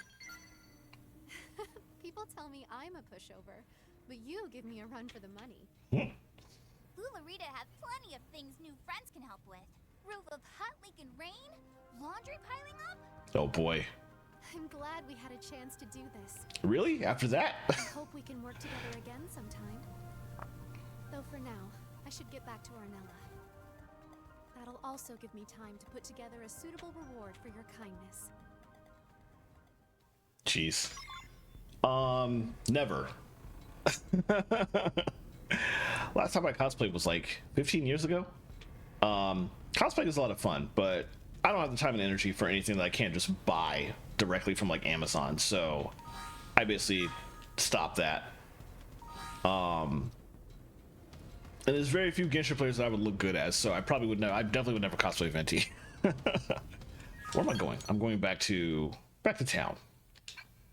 People tell me I'm a pushover, but you give me a run for the money. Lulurita has plenty of things new friends can help with. Roof of hut leak and rain? Laundry piling up? Oh boy. I'm glad we had a chance to do this. Really? After that? I hope we can work together again sometime. Though for now, I should get back to Arnella. That'll also give me time to put together a suitable reward for your kindness. Jeez. Never. Last time I cosplayed was like 15 years ago. Cosplaying is a lot of fun, but I don't have the time and energy for anything that I can't just buy directly from like Amazon. So I basically stopped that. And there's very few Genshin players that I would look good as, so I probably would never. I definitely would never cosplay Venti. Where am I going? I'm going back to town.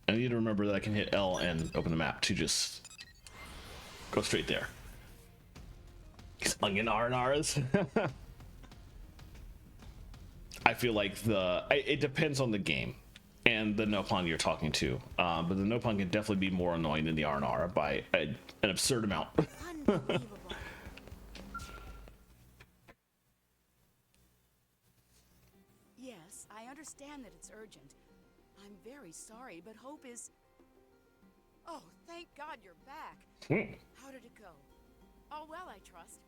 I need to remember that I can hit L and open the map to just go straight there. These onion R&Rs. I feel like it depends on the game and the Nopon you're talking to, but the Nopon can definitely be more annoying than the R&R by an absurd amount. Unbelievable. Yes, I understand that it's urgent. I'm very sorry, but Hope is... Oh, thank God you're back. How did it go? All well, I trust.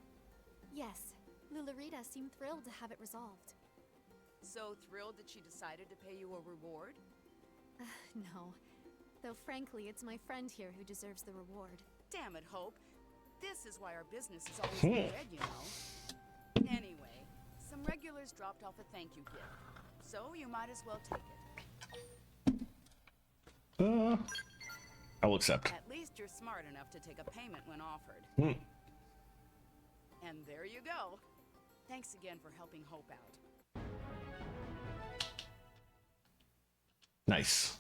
Yes, Lulurita seemed thrilled to have it resolved. So thrilled that she decided to pay you a reward? No. Though frankly, it's my friend here who deserves the reward. Damn it, Hope. This is why our business is always in red, you know. Anyway, some regulars dropped off a thank you gift, so you might as well take it. I will accept. At least you're smart enough to take a payment when offered. And there you go. Thanks again for helping Hope out. Nice.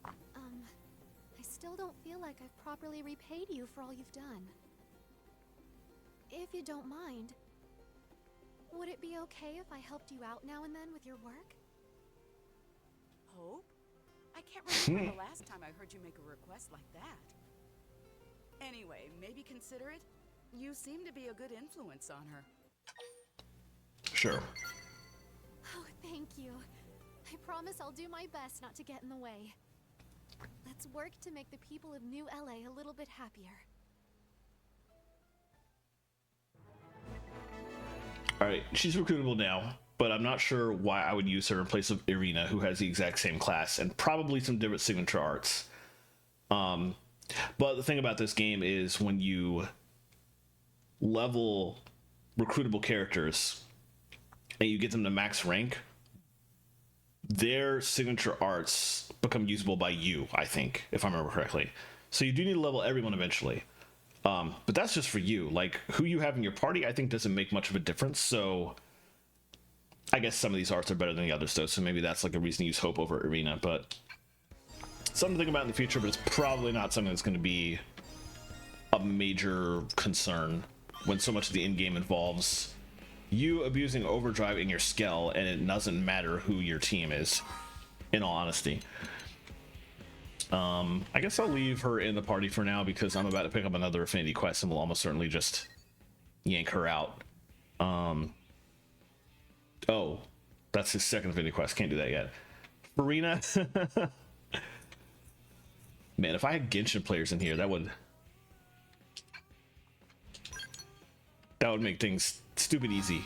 I still don't feel like I've properly repaid you for all you've done. If you don't mind, would it be okay if I helped you out now and then with your work? Hope? I can't remember the last time I heard you make a request like that. Anyway, maybe consider it. You seem to be a good influence on her. Sure. Oh, thank you. I promise I'll do my best not to get in the way. Let's work to make the people of New LA a little bit happier. Alright, she's recruitable now, but I'm not sure why I would use her in place of Irina, who has the exact same class and probably some different signature arts. But the thing about this game is when you level recruitable characters and you get them to max rank, their signature arts become usable by you, I think, if I remember correctly. So you do need to level everyone eventually. But that's just for you. Like, who you have in your party, I think doesn't make much of a difference. So I guess some of these arts are better than the others, though. So maybe that's like a reason to use Hope over Irina. But something to think about in the future, but it's probably not something that's going to be a major concern when so much of the in-game involves you abusing overdrive in your Skell, and it doesn't matter who your team is, in all honesty. I guess I'll leave her in the party for now because I'm about to pick up another affinity quest and we'll almost certainly just yank her out. Oh, that's his second affinity quest. Can't do that yet. Farina. Man, if I had Genshin players in here, that would make things stupid easy.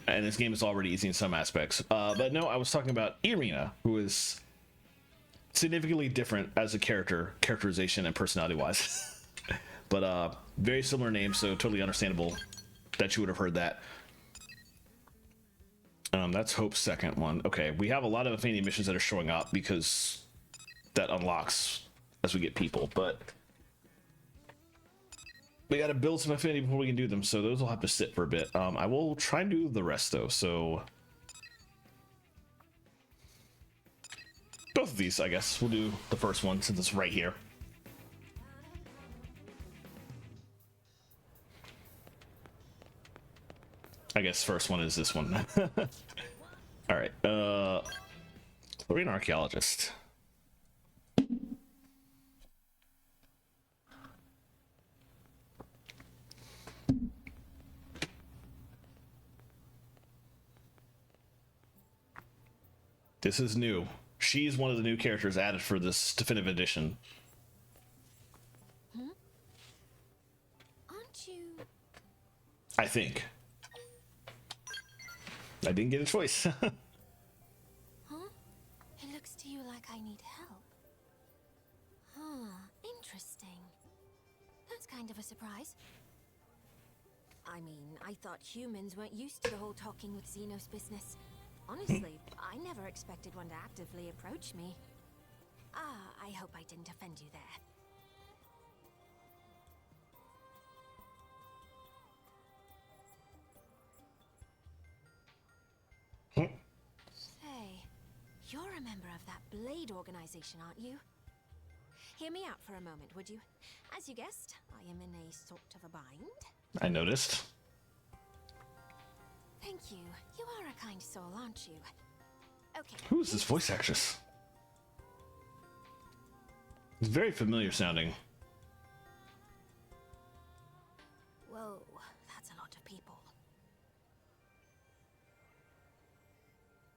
And this game is already easy in some aspects. But no, I was talking about Irina, who is significantly different as a characterization and personality wise. But very similar names, so totally understandable that you would have heard that. That's Hope's second one. Okay, we have a lot of affinity missions that are showing up because that unlocks as we get people, but we got to build some affinity before we can do them, so those will have to sit for a bit. I will try and do the rest though, so both of these, I guess. We'll do the first one since it's right here. I guess first one is this one. All right, Chlorine Archaeologist. This is new. She's one of the new characters added for this definitive edition. Aren't you... I think. I didn't get a choice. Huh? It looks to you like I need help. kind of a surprise. I mean, I thought humans weren't used to the whole talking with Xenos business. Honestly, I never expected one to actively approach me. I hope I didn't offend you there. Say, you're a member of that Blade organization, aren't you? Hear me out for a moment, would you? As you guessed, I am in a sort of a bind. I noticed. Thank you. You are a kind soul, aren't you? Okay. Who is this voice actress? It's very familiar sounding. Whoa, that's a lot of people.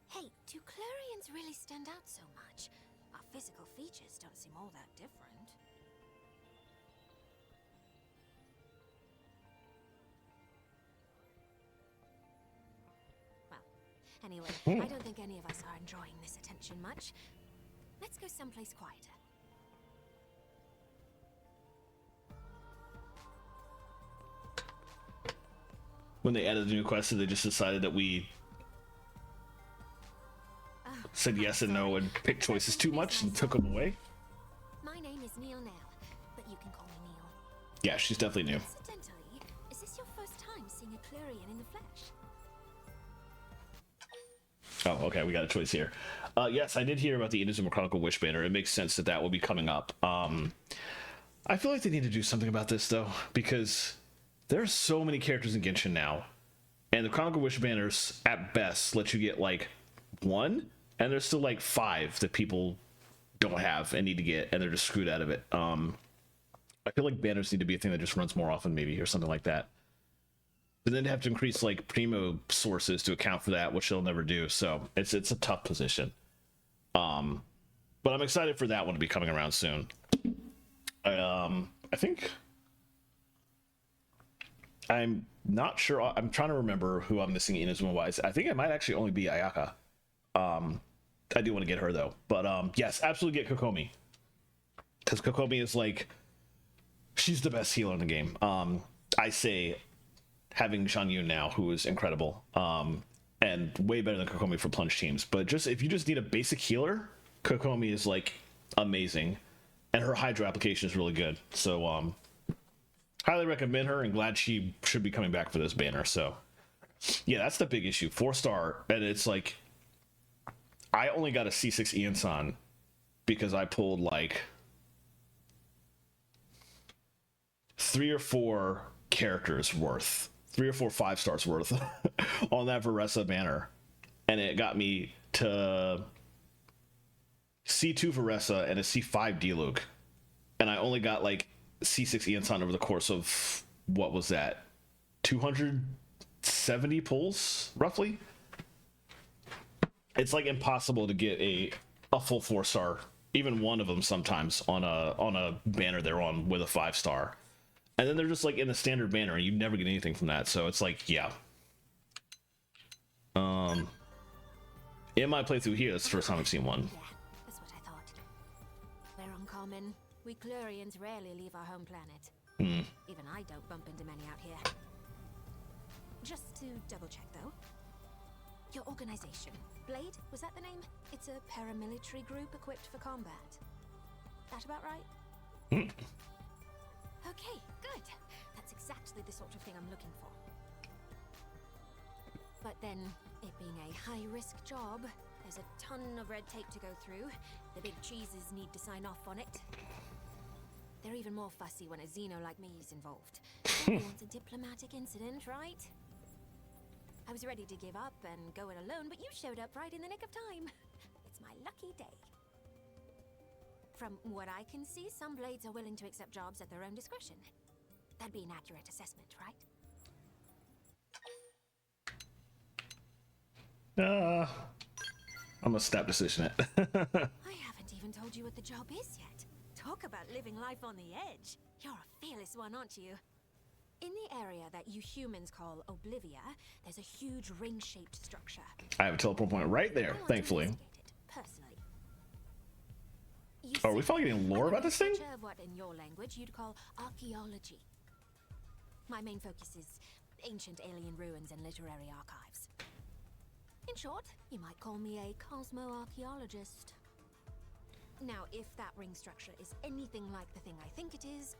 Hey, do Clarions really stand out so much? Our physical features don't seem all that different. Well, anyway, I don't think any of us are enjoying this attention much. Let's go someplace quieter. When they added the new quest, they just decided that we said yes and no and picked choices too much and took them away. My name is Neil now, but you can call me Neil. Yeah, she's definitely new. Incidentally, is this your first time seeing a Clarion in the flesh? Oh, okay, we got a choice here. Yes, I did hear about the Xenoblade Chronicles Wish banner. It makes sense that that will be coming up. I feel like they need to do something about this, though, because there are so many characters in Genshin now, and the Chronicle Wish banners, at best, let you get, like, one, and there's still, like, 5 that people don't have and need to get, and they're just screwed out of it. I feel like banners need to be a thing that just runs more often, maybe, or something like that. But then they have to increase, like, Primo sources to account for that, which they'll never do, so it's a tough position. But I'm excited for that one to be coming around soon. I think... I'm not sure. I'm trying to remember who I'm missing Inazuma-wise. I think it might actually only be Ayaka. I do want to get her, though. But, yes, absolutely get Kokomi. Because Kokomi is, like... She's the best healer in the game. I say... having Shan Yun now, who is incredible. And way better than Kokomi for plunge teams. But just if you just need a basic healer, Kokomi is, like, amazing. And her Hydro application is really good. So, highly recommend her, and glad she should be coming back for this banner. So yeah, that's the big issue. 4-star, and it's like I only got a C6 Ian-san because I pulled like 3 or 4 characters worth, 3 or 4 5-stars worth on that Veressa banner, and it got me to C2 Veressa and a C5 D-Luke, and I only got like C6 Ian-san over the course of, what was that, 270 pulls, roughly? It's like impossible to get a full 4-star, even one of them sometimes, on a banner they're on with a 5-star. And then they're just like in the standard banner, and you never get anything from that, so it's like, yeah. In my playthrough here, that's the first time I've seen one. Yeah, that's what I thought. We're uncommon. We Clarions rarely leave our home planet. Even I don't bump into many out here. Just to double check, though. Your organization, Blade, was that the name? It's a paramilitary group equipped for combat. That about right? Okay, good. That's exactly the sort of thing I'm looking for. But then, it being a high-risk job, there's a ton of red tape to go through. The big cheeses need to sign off on it. They're even more fussy when a Xeno like me is involved. Nobody wants a diplomatic incident, right? I was ready to give up and go it alone, but you showed up right in the nick of time. It's my lucky day. From what I can see, some Blades are willing to accept jobs at their own discretion. That'd be an accurate assessment, right? I'm a snap decision it. I haven't even told you what the job is yet. Talk about living life on the edge. You're a fearless one, aren't you? In the area that you humans call Oblivia, there's a huge ring-shaped structure. I have a teleport point right there, thankfully. Personally. Are we finally getting lore about this thing? Of what in your language you'd call archaeology. My main focus is ancient alien ruins and literary archives. In short, you might call me a cosmo-archaeologist. Now, if that ring structure is anything like the thing I think it is,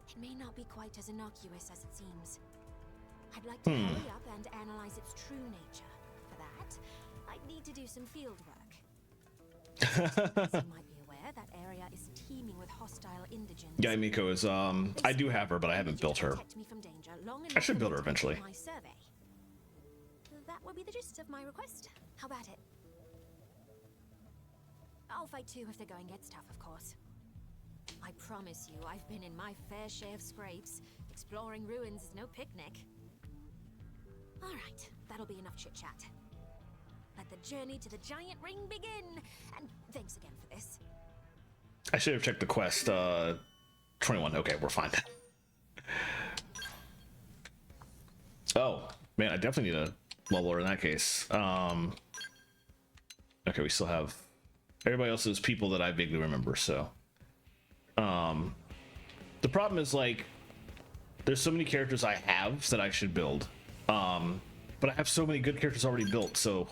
it may not be quite as innocuous as it seems. I'd like to hurry up and analyze its true nature. For that, I'd need to do some field work. As you might be aware, that area is teeming with hostile indigents. Yeah, Miko is, I do have her, but I haven't built her. I should build her eventually. My survey. That will be the gist of my request. How about it? I'll fight too if the going gets tough, of course. I promise you, I've been in my fair share of scrapes. Exploring ruins is no picnic. All right, that'll be enough chit-chat. Let the journey to the giant ring begin. And thanks again for this. I should have checked the quest. 21. Okay, we're fine. Oh, man, I definitely need a level her in that case. Okay, we still have everybody else's people that I vaguely remember, so. The problem is, like, there's so many characters I have that I should build. But I have so many good characters already built, so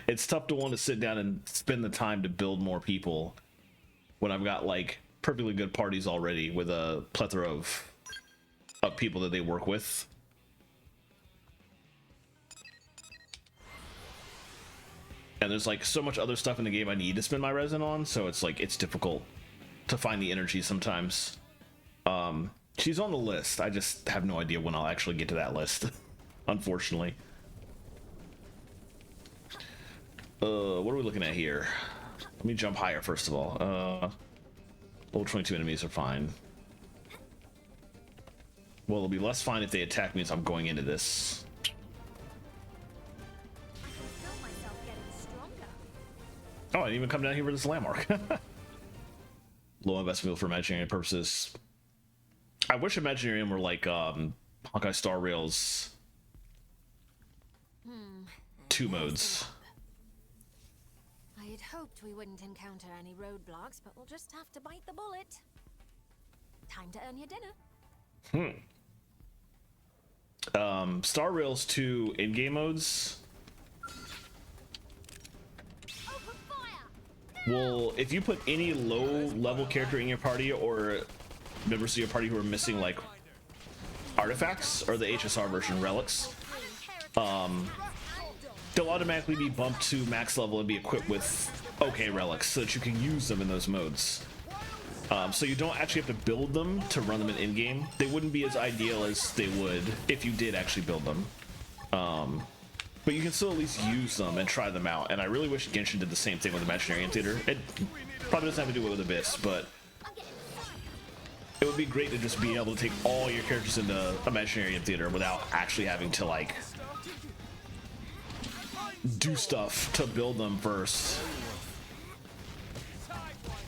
it's tough to want to sit down and spend the time to build more people when I've got, like, perfectly good parties already with a plethora of people that they work with. And there's, like, so much other stuff in the game I need to spend my resin on, so it's, like, it's difficult to find the energy sometimes. She's on the list. I just have no idea when I'll actually get to that list, unfortunately. What are we looking at here? Let me jump higher, first of all. Level 22 enemies are fine. Well, it'll be less fine if they attack me as I'm going into this. Oh, I didn't even come down here with this landmark. Low investment for Imaginarium purposes. I wish Imaginarium were like Honkai Star Rail's 2 modes. I had hoped we wouldn't encounter any roadblocks, but we'll just have to bite the bullet. Time to earn your dinner. Star Rail's 2 in-game modes. Well, if you put any low-level character in your party or members of your party who are missing, like, artifacts, or the HSR version, relics, they'll automatically be bumped to max level and be equipped with okay relics so that you can use them in those modes. So you don't actually have to build them to run them in-game. They wouldn't be as ideal as they would if you did actually build them. But you can still at least use them and try them out. And I really wish Genshin did the same thing with Imaginarium Theater. It probably doesn't have to do it with Abyss, but it would be great to just be able to take all your characters into Imaginarium Theater without actually having to, like, do stuff to build them first.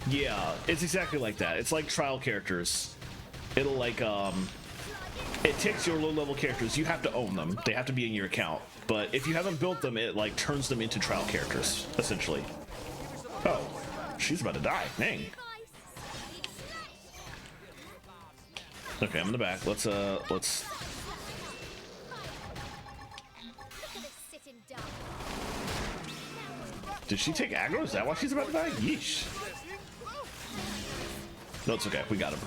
Yeah, it's exactly like that. It's like trial characters. It'll, like, it takes your low-level characters. You have to own them. They have to be in your account. But if you haven't built them, it, like, turns them into trial characters, essentially. Oh, she's about to die. Dang. Okay, I'm in the back. Let's. Did she take aggro? Is that why she's about to die? Yeesh. No, it's okay. We got him.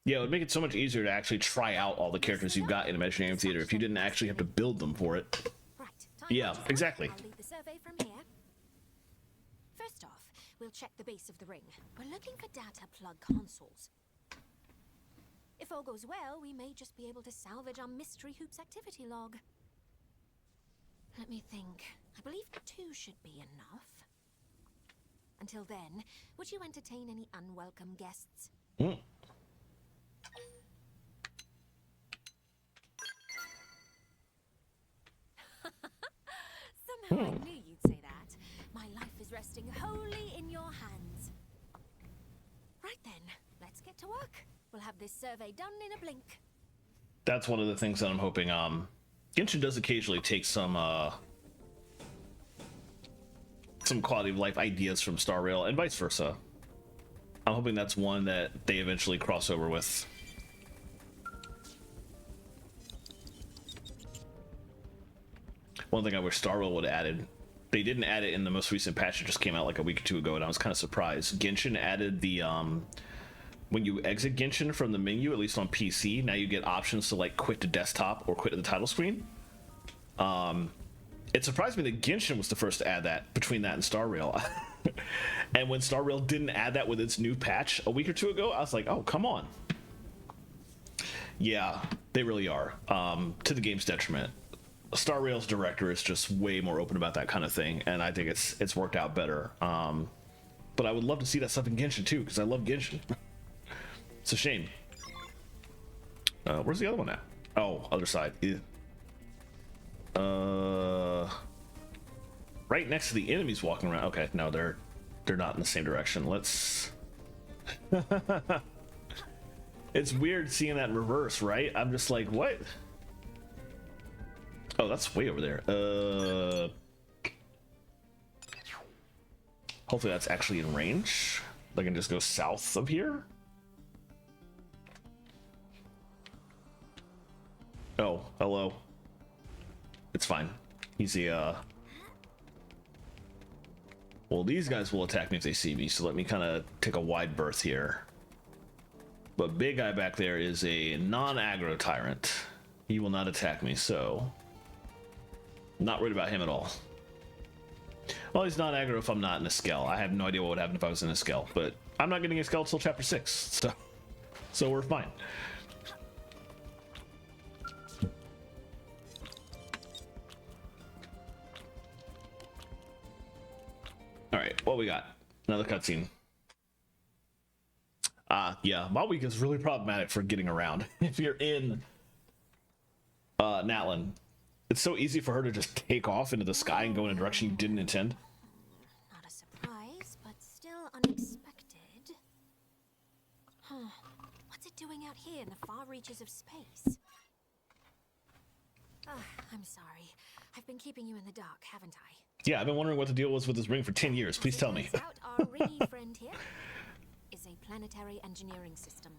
Yeah, it would make it so much easier to actually try out all the characters you've got in Imaginarium Theater if you didn't actually have to build them for it. Yeah, exactly. I'll lead the survey from here. First off, we'll check the base of the ring. We're looking for data plug consoles. If all goes well, we may just be able to salvage our Mystery Hoops activity log. Let me think. I believe 2 should be enough. Until then, would you entertain any unwelcome guests? Somehow I knew you'd say that. My life is resting wholly in your hands. Right then, let's get to work. We'll have this survey done in a blink. That's one of the things that I'm hoping. Genshin does occasionally take some quality of life ideas from Star Rail and vice versa. I'm hoping that's one that they eventually cross over with. One thing I wish Star Rail would have added, they didn't add it in the most recent patch. It just came out like a week or two ago, and I was kind of surprised. Genshin added the when you exit Genshin from the menu, at least on PC, now you get options to like quit the desktop or quit the title screen. It surprised me that Genshin was the first to add that between that and Star Rail. And when Star Rail didn't add that with its new patch a week or two ago, I was like, oh, come on. Yeah, they really are, to the game's detriment. Star Rail's director is just way more open about that kind of thing, and I think it's worked out better. But I would love to see that stuff in Genshin too, because I love Genshin. It's a shame. Where's the other one at? Oh, other side. Ew. Right next to the enemies walking around. Okay, no, they're not in the same direction. Let's. It's weird seeing that in reverse, right? I'm just like, what? Oh, that's way over there. Hopefully that's actually in range. I can just go south of here. Oh, hello. It's fine. Easy. Well, these guys will attack me if they see me, so let me kind of take a wide berth here. But big guy back there is a non-aggro tyrant. He will not attack me, so not worried about him at all. Well, he's not aggro if I'm not in a Skell. I have no idea what would happen if I was in a Skell, but I'm not getting a Skell till chapter 6, so we're fine. All right, what we got? Another cutscene. Yeah, Malweek is really problematic for getting around. If you're in Natlan, it's so easy for her to just take off into the sky and go in a direction you didn't intend. Not a surprise, but still unexpected. Huh. What's it doing out here in the far reaches of space? I'm sorry. I've been keeping you in the dark, haven't I? Yeah, I've been wondering what the deal was with this ring for 10 years. Please tell me. Out, our ringy friend here is a planetary engineering system.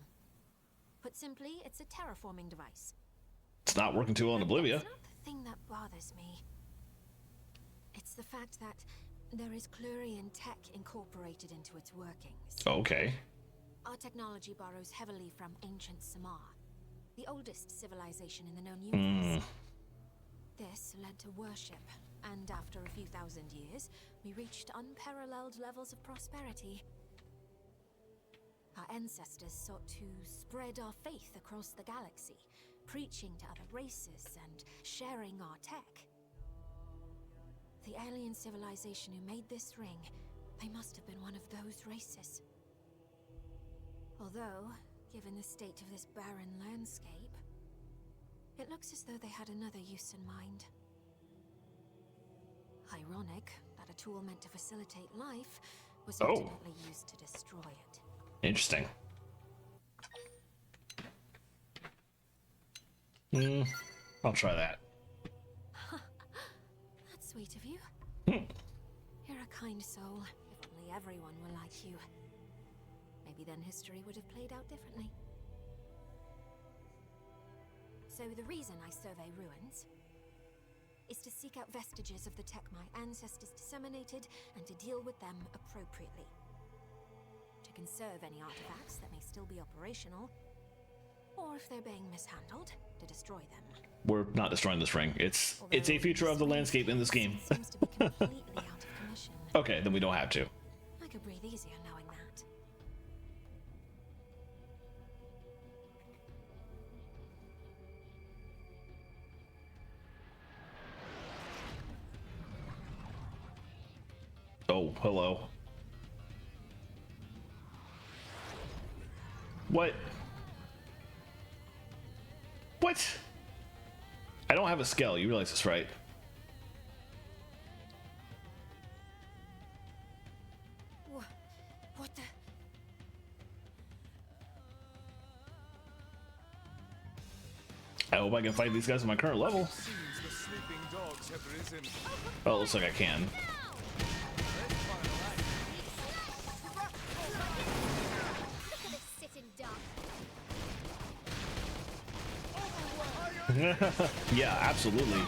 Put simply, it's a terraforming device. It's not working too well in Oblivia. It's not the thing that bothers me. It's the fact that there is Clurian tech incorporated into its workings. Okay. Our technology borrows heavily from ancient Samar, the oldest civilization in the known universe. This led to worship, and after a few thousand years, we reached unparalleled levels of prosperity. Our ancestors sought to spread our faith across the galaxy, preaching to other races and sharing our tech. The alien civilization who made this ring, they must have been one of those races. Although, given the state of this barren landscape, it looks as though they had another use in mind. Ironic that a tool meant to facilitate life was ultimately used to destroy it. Interesting. I'll try that. That's sweet of you. You're a kind soul. If only everyone were like you. Maybe then history would have played out differently. So the reason I survey ruins is to seek out vestiges of the tech my ancestors disseminated and to deal with them appropriately. To conserve any artifacts that may still be operational, or if they're being mishandled, to destroy them. We're not destroying this ring. It's a feature of the landscape in this game. Seems to be completely out of commission. Okay, then we don't have to. I could breathe easier knowing that. Oh, hello. What? What? I don't have a Skell. You realize this, right? What the? I hope I can fight these guys at my current level. Seems the sleeping dogs have risen. Oh, it looks like I can. Yeah, absolutely.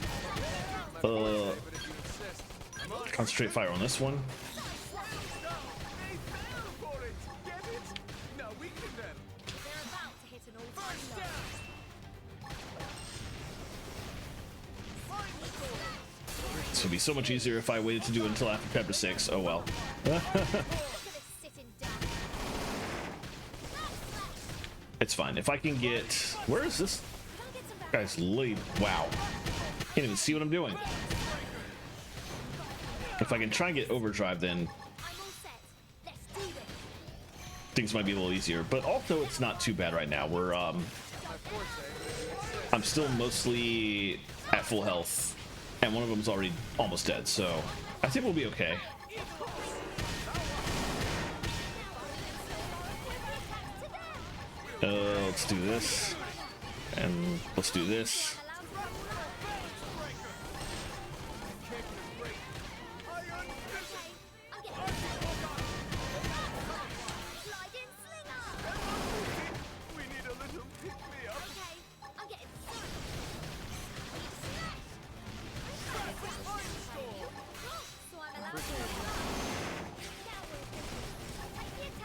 Concentrate fire on this one. This would be so much easier if I waited to do it until after chapter 6. Oh well. It's fine. If I can get... Where is this guy's lead? Wow. Can't even see what I'm doing. If I can try and get overdrive, then things might be a little easier. But also, it's not too bad right now. We're I'm still mostly at full health, and one of them's already almost dead. So I think we'll be okay. Let's do this, and let's do this.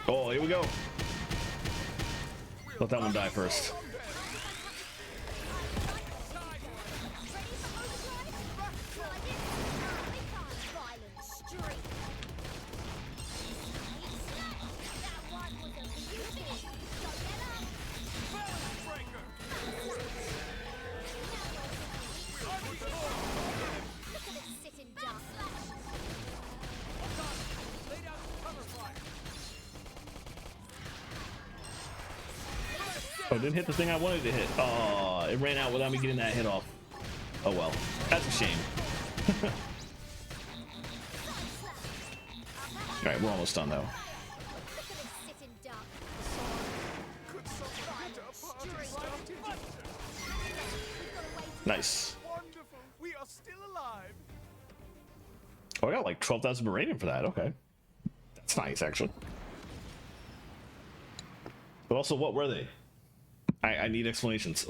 Oh, here we go. Let that one die first. Oh, didn't hit the thing I wanted to hit. Oh, it ran out without me getting that hit off. Oh well, that's a shame. All right, we're almost done though. Nice. We are still alive. Oh, I got like 12,000 Moranium for that. Okay, that's nice actually. But also, what were they? I need explanations.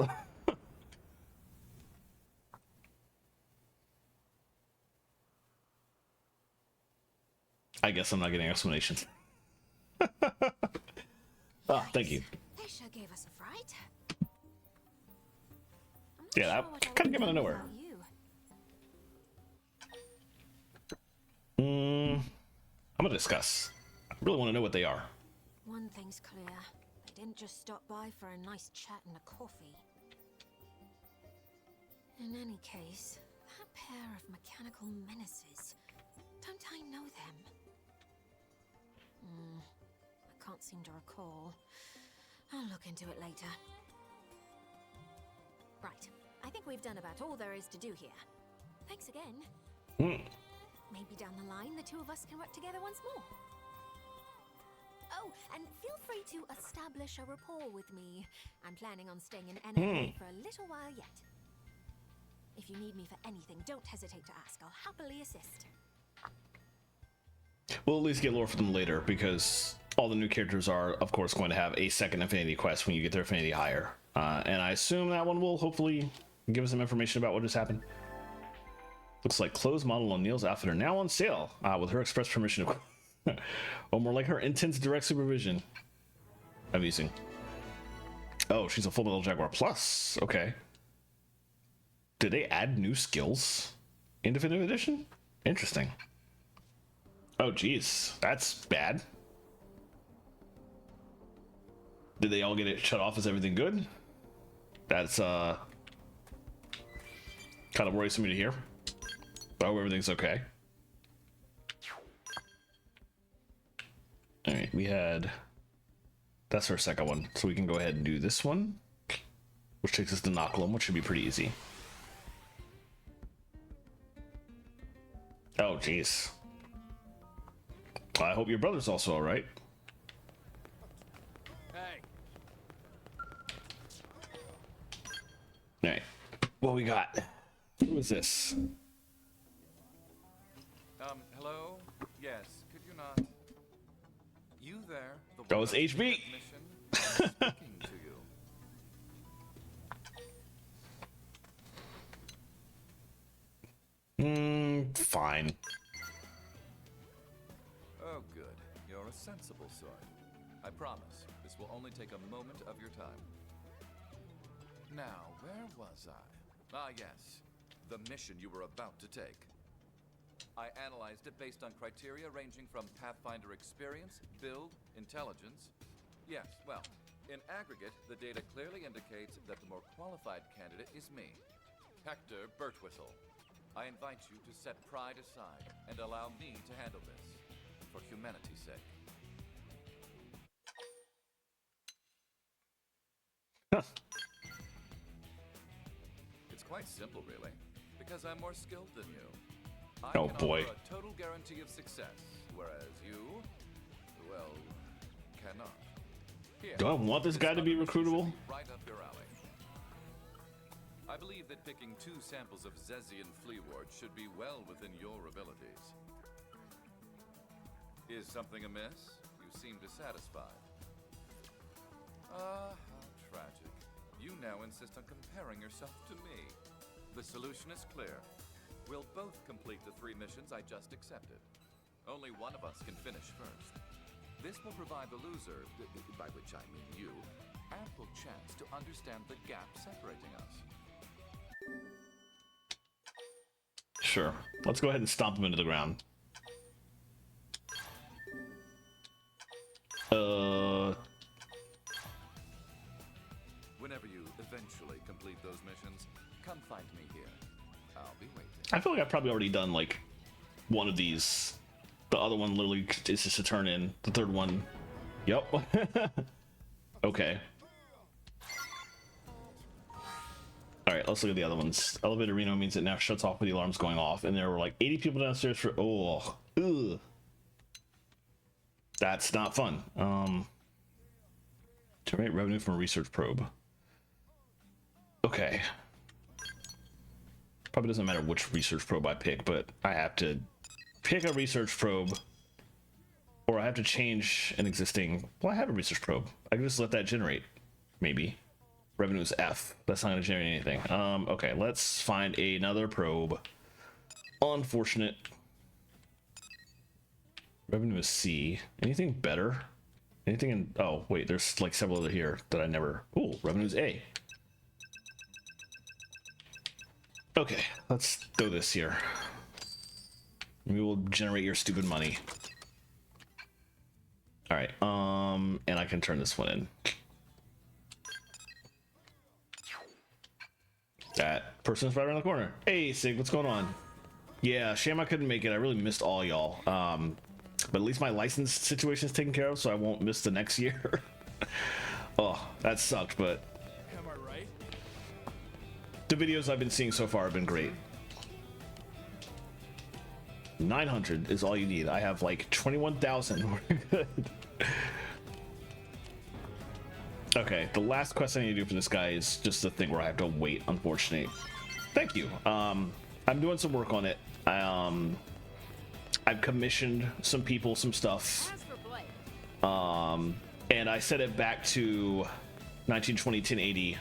I guess I'm not getting explanations. Oh, thank you. They sure gave us a fright. Yeah, that kind of came out of nowhere. I'm gonna discuss. I really want to know what they are. One thing's clear. They didn't just stop by for a nice chat and a coffee. In any case, that pair of mechanical menaces. Don't I know them? I can't seem to recall. I'll look into it later. Right. I think we've done about all there is to do here. Thanks again. Maybe down the line, the two of us can work together once more. Oh, and feel free to establish a rapport with me. I'm planning on staying in NA for a little while yet. If you need me for anything, don't hesitate to ask. I'll happily assist. We'll at least get lore for them later, because all the new characters are, of course, going to have a second affinity quest when you get their affinity higher. And I assume that one will hopefully give us some information about what just happened. Looks like clothes model on Neil's outfit are now on sale, with her express permission. Or more like her intense direct supervision. Amusing. Oh, she's a Full Metal Jaguar Plus. Okay. Did they add new skills in Definitive Edition? Interesting. Oh, geez. That's bad. Did they all get it shut off? Is everything good? That's, kind of worrisome to hear. But I hope everything's okay. All right, we had... That's our second one. So we can go ahead and do this one, which takes us to Noclum, which should be pretty easy. Oh, jeez. I hope your brother's also all right. Hey. All right, what we got? Who is this? Hello? Yes, could you not? You there? Oh, it's HB. Speaking to you. fine. Oh, good. You're a sensible sort. I promise, this will only take a moment of your time. Now, where was I? Ah, yes. The mission you were about to take. I analyzed it based on criteria ranging from Pathfinder experience, build, intelligence. Yes, well, in aggregate, the data clearly indicates that the more qualified candidate is me, Hector Birtwhistle. I invite you to set pride aside and allow me to handle this, for humanity's sake. It's quite simple, really, because I'm more skilled than you. I Oh, can boy. offer a total guarantee of success, whereas you, well, cannot. Here, Do I want this guy to be other mission recruitable? should be right up your alley. I believe that picking 2 samples of Zezian Fleaward should be well within your abilities. Is something amiss? You seem dissatisfied. Ah, how tragic. You now insist on comparing yourself to me. The solution is clear. We'll both complete the 3 missions I just accepted. Only one of us can finish first. This will provide the loser, by which I mean you, ample chance to understand the gap separating us. Sure. Let's go ahead and stomp him into the ground. Whenever you eventually complete those missions, come find me here. I'll be waiting. I feel like I've probably already done like one of these. The other one literally is just a turn in. The third one. Yep. Okay. Alright, let's look at the other ones. Elevator Reno means it now shuts off with the alarms going off, and there were like 80 people downstairs for ugh. That's not fun. Generate revenue from a research probe. Okay. Probably doesn't matter which research probe I pick, but I have to pick a research probe, or I have to change an existing. Well, I have a research probe. I can just let that generate, maybe. Revenue is F. That's not going to generate anything. Okay, let's find another probe. Unfortunate. Revenue is C. Anything better? Anything in... Oh, wait, there's like several other here that I never... Ooh, revenue is A. Okay, let's throw this here. We will generate your stupid money. Alright, and I can turn this one in. That person's right around the corner. Hey, Sig, what's going on? Yeah, shame I couldn't make it. I really missed all y'all. But at least my license situation is taken care of, so I won't miss the next year. Oh, that sucked, but... Am I right? The videos I've been seeing so far have been great. 900 is all you need. I have like 21,000. We're good. Okay, the last quest I need to do for this guy is just the thing where I have to wait, unfortunately. Thank you. I'm doing some work on it. I've commissioned some people, some stuff. As for Blake, And I set it back to 1920 1080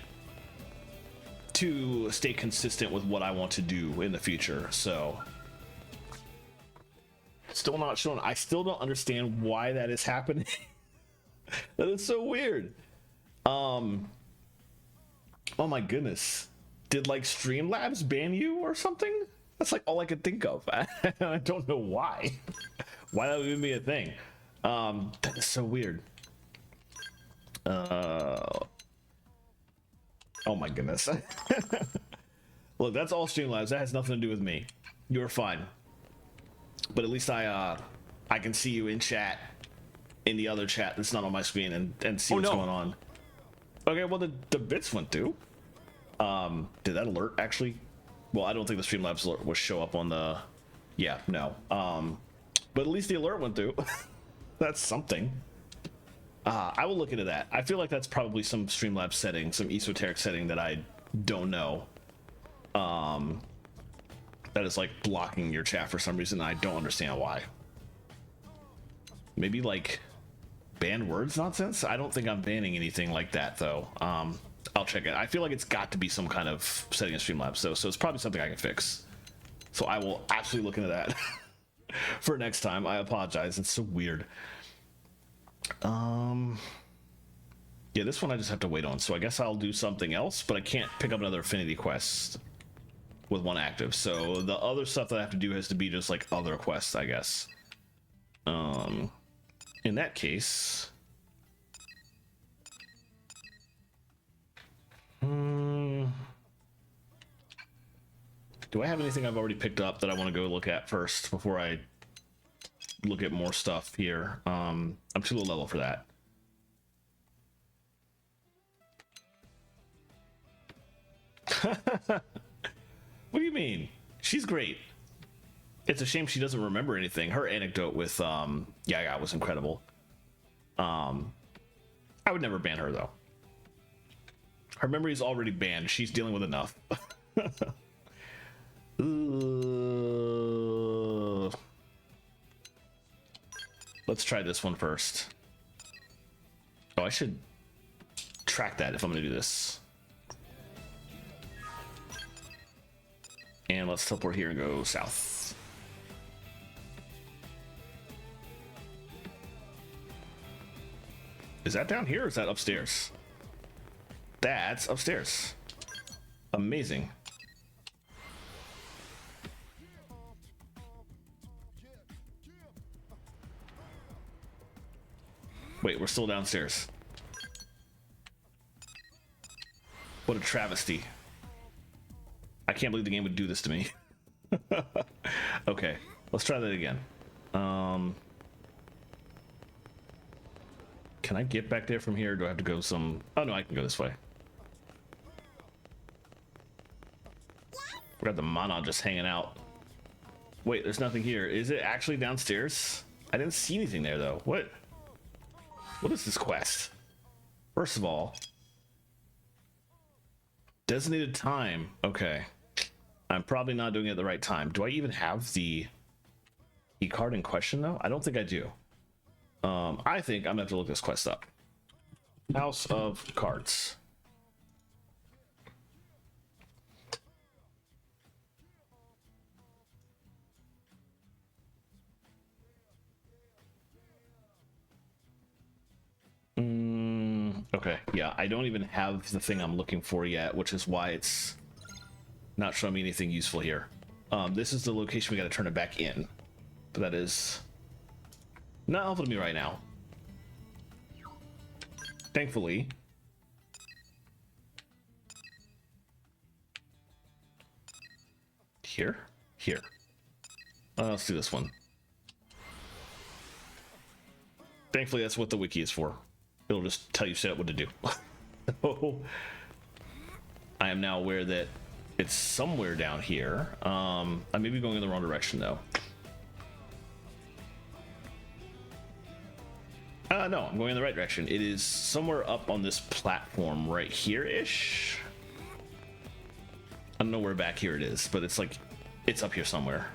to stay consistent with what I want to do in the future. So still not shown. I still don't understand why that is happening. That is so weird. Oh my goodness. Did like Streamlabs ban you or something? That's like all I could think of. I don't know why. Why that would even be a thing. That is so weird. Oh my goodness. Look, that's all Streamlabs. That has nothing to do with me. You're fine. But at least I can see you in chat, in the other chat that's not on my screen, and see what's going on. Okay, well the bits went through. Did that alert actually? Well, I don't think the Streamlabs alert will show up on the... Yeah, no. But at least the alert went through. That's something. I will look into that. I feel like that's probably some Streamlabs setting, some esoteric setting that I don't know. That is like blocking your chat for some reason. I don't understand why. Maybe like banned words nonsense? I don't think I'm banning anything like that though. I'll check it. I feel like it's got to be some kind of setting in Streamlabs though, so it's probably something I can fix. So I will absolutely look into that for next time. I apologize. It's so weird. Yeah, this one I just have to wait on. So I guess I'll do something else, but I can't pick up another affinity quest with one active. So the other stuff that I have to do has to be just like other quests, I guess. In that case, do I have anything I've already picked up that I want to go look at first before I look at more stuff here? I'm too low level for that. What do you mean? She's great. It's a shame she doesn't remember anything. Her anecdote with Yaga was incredible. I would never ban her though. Her memory is already banned. She's dealing with enough. Let's try this one first. Oh, I should track that if I'm gonna do this. And let's teleport here and go south. Is that down here or is that upstairs? That's upstairs. Amazing. Wait, we're still downstairs. What a travesty. I can't believe the game would do this to me. Okay, let's try that again. Can I get back there from here? Or do I have to go some... Oh no, I can go this way. We got the mana just hanging out. Wait, there's nothing here. Is it actually downstairs? I didn't see anything there though. What is this quest? First of all, designated time. Okay. I'm probably not doing it at the right time. Do I even have the key card in question though? I don't think I do. I think I'm gonna have to look this quest up. House of Cards. Okay, yeah, I don't even have the thing I'm looking for yet, which is why it's not showing me anything useful here. This is the location we gotta turn it back in. But that is not helpful to me right now. Thankfully. Here? Here. Let's do this one. Thankfully, that's what the wiki is for. It'll just tell you straight up what to do. So, I am now aware that it's somewhere down here. I may be going in the wrong direction, though. No, I'm going in the right direction. It is somewhere up on this platform right here-ish. I don't know where back here it is, but it's like, it's up here somewhere.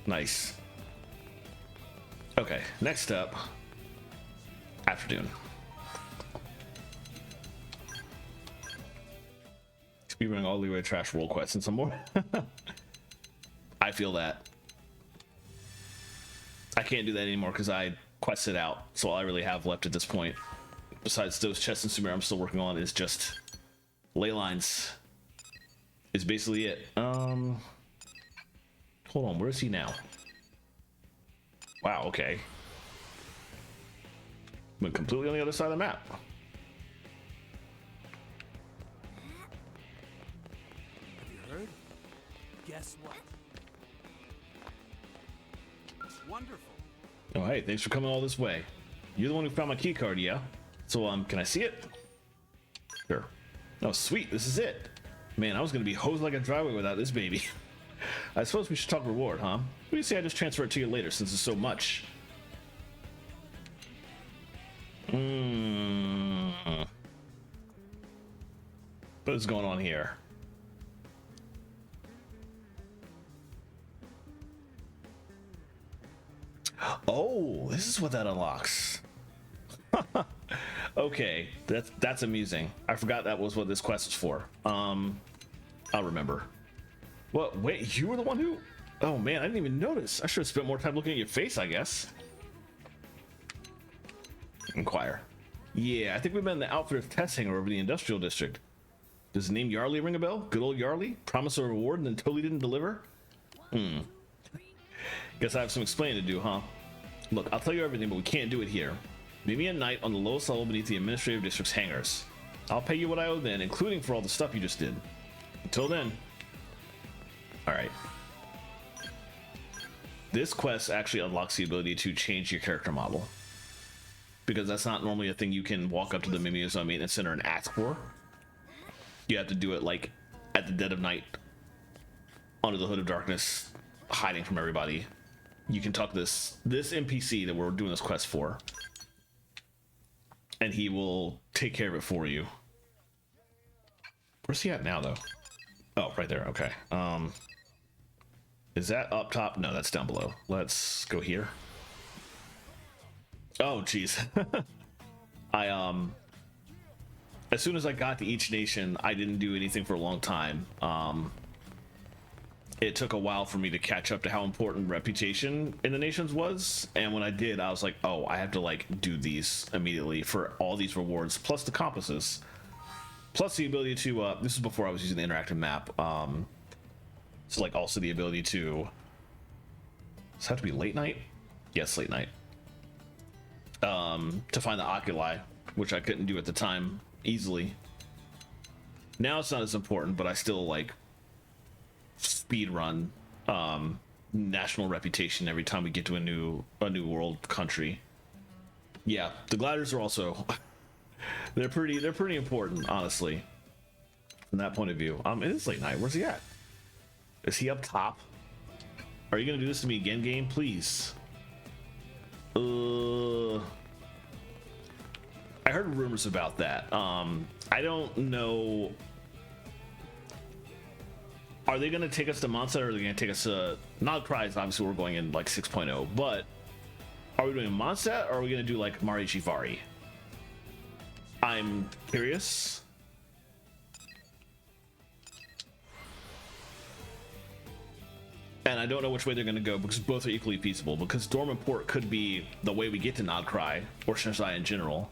Nice. Okay, next up, afternoon. Speedrunning all the way trash world quests and some more. I feel that. I can't do that anymore because I quested out. So all I really have left at this point, besides those chests and Sumer I'm still working on, is just ley lines. Is basically it. Hold on, where is he now? Wow, okay. Went completely on the other side of the map. Have you heard? Guess what? Wonderful. Oh, hey, thanks for coming all this way. You're the one who found my key card, yeah? So, can I see it? Sure. Oh, sweet, this is it. Man, I was gonna be hosed like a driveway without this baby. I suppose we should talk reward, huh? What do you say I just transfer it to you later since it's so much? What is going on here? Oh, this is what that unlocks. Okay, that's amusing. I forgot that was what this quest was for. I'll remember. What? Wait, you were the one who? Oh man, I didn't even notice. I should have spent more time looking at your face, I guess. Inquire. Yeah, I think we met in the Outfitters test hangar over the industrial district. Does the name Yarley ring a bell? Good old Yarley? Promised a reward and then totally didn't deliver? Guess I have some explaining to do, huh? Look, I'll tell you everything, but we can't do it here. Meet me at night on the lowest level beneath the administrative district's hangars. I'll pay you what I owe then, including for all the stuff you just did. Until then. Alright. This quest actually unlocks the ability to change your character model, because that's not normally a thing you can walk up to the Mimioso Maintenance Center and ask for. You have to do it like at the dead of night, under the hood of darkness, hiding from everybody. You can talk to this NPC that we're doing this quest for, and he will take care of it for you. Where's he at now, though? Oh, right there. Okay. Is that up top? No, that's down below. Let's go here. Oh, geez. As soon as I got to each nation, I didn't do anything for a long time. It took a while for me to catch up to how important reputation in the nations was, and when I did, I was like, oh, I have to like do these immediately for all these rewards, plus the compasses, plus the ability to this is before I was using the interactive map, so like also the ability to, does it have to be late night? Yes, late night. To find the oculi, which I couldn't do at the time easily. Now it's not as important, but I still like speed run national reputation every time we get to a new world country. Yeah, the gliders are also they're pretty important, honestly, from that point of view. It is late night. Where's he at? Is he up top? Are you gonna do this to me again, game? Please. I heard rumors about that. I don't know. Are they going to take us to Mondstadt, or are they going to take us to not Prize? Obviously, we're going in like 6.0, but are we doing Mondstadt, or are we going to do like Marichivari? I'm curious. And I don't know which way they're going to go, because both are equally feasible. Because Dormant Port could be the way we get to Nodcry, or Shinzai in general.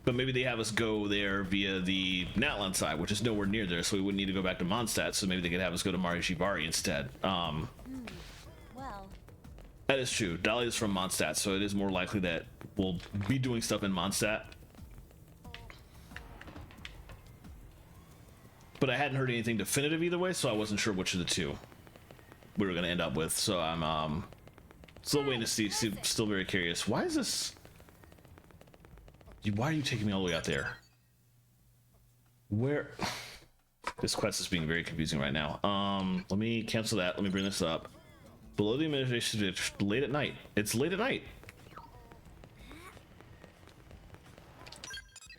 But maybe they have us go there via the Natlan side, which is nowhere near there, so we wouldn't need to go back to Mondstadt, so maybe they could have us go to Marichivari instead. Well, that is true. Dahlia is from Mondstadt, so it is more likely that we'll be doing stuff in Mondstadt. But I hadn't heard anything definitive either way, so I wasn't sure which of the two we were going to end up with. So I'm still waiting to see. Still very curious. Why is this? Why are you taking me all the way out there? Where? This quest is being very confusing right now. Let me cancel that. Let me bring this up. Below the administration district, late at night. It's late at night.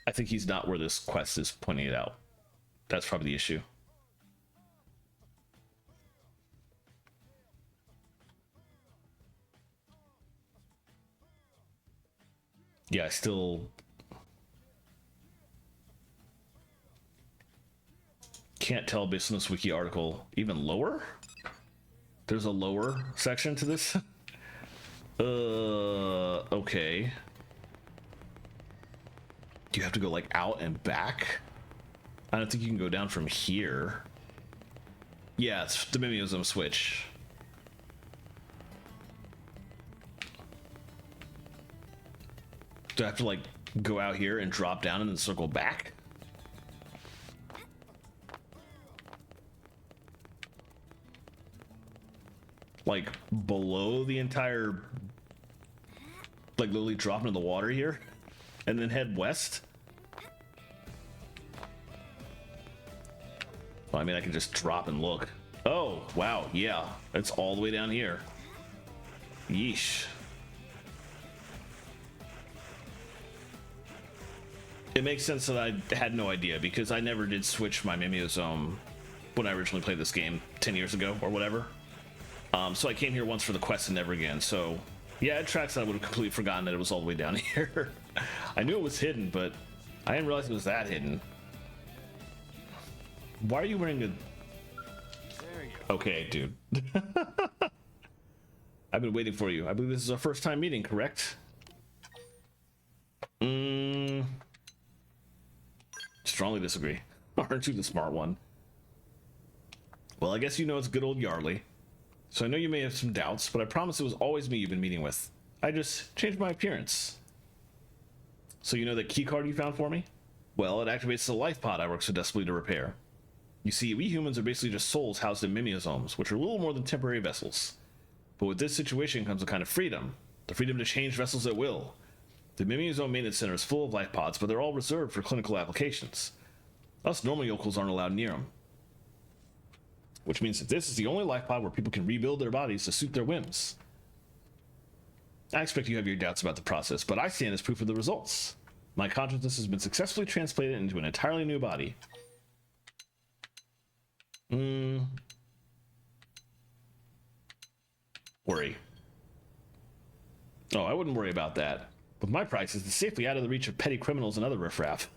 I think he's not where this quest is pointing it out. That's probably the issue. Yeah, I still can't tell based on this wiki article. Even lower? There's a lower section to this? Okay. Do you have to go like out and back? I don't think you can go down from here. Yeah, it's the Mimioso switch. Do I have to like go out here and drop down and then circle back? Like below the entire, like literally drop into the water here and then head west? Well, I mean, I can just drop and look. Oh, wow, yeah. It's all the way down here. Yeesh. It makes sense that I had no idea, because I never did switch my Mimiosome when I originally played this game 10 years ago or whatever. So I came here once for the quest and never again, so Yeah, it tracks. I would have completely forgotten that it was all the way down here. I knew it was hidden, but I didn't realize it was that hidden. Why are you wearing a... There you go. Okay, dude. I've been waiting for you. I believe this is our first time meeting, correct? Strongly disagree. Aren't you the smart one? Well, I guess you know it's good old Yarley. So I know you may have some doubts, but I promise it was always me you've been meeting with. I just changed my appearance. So you know that keycard you found for me? Well, it activates the life pod I work so desperately to repair. You see, we humans are basically just souls housed in mimeosomes, which are little more than temporary vessels. But with this situation comes a kind of freedom. The freedom to change vessels at will. The mimeosome maintenance center is full of life pods, but they're all reserved for clinical applications. Us normal yokels aren't allowed near them. Which means that this is the only life pod where people can rebuild their bodies to suit their whims. I expect you have your doubts about the process, but I stand as proof of the results. My consciousness has been successfully transplanted into an entirely new body. Worry. Oh, I wouldn't worry about that. With my prices, it's safely out of the reach of petty criminals and other riffraff.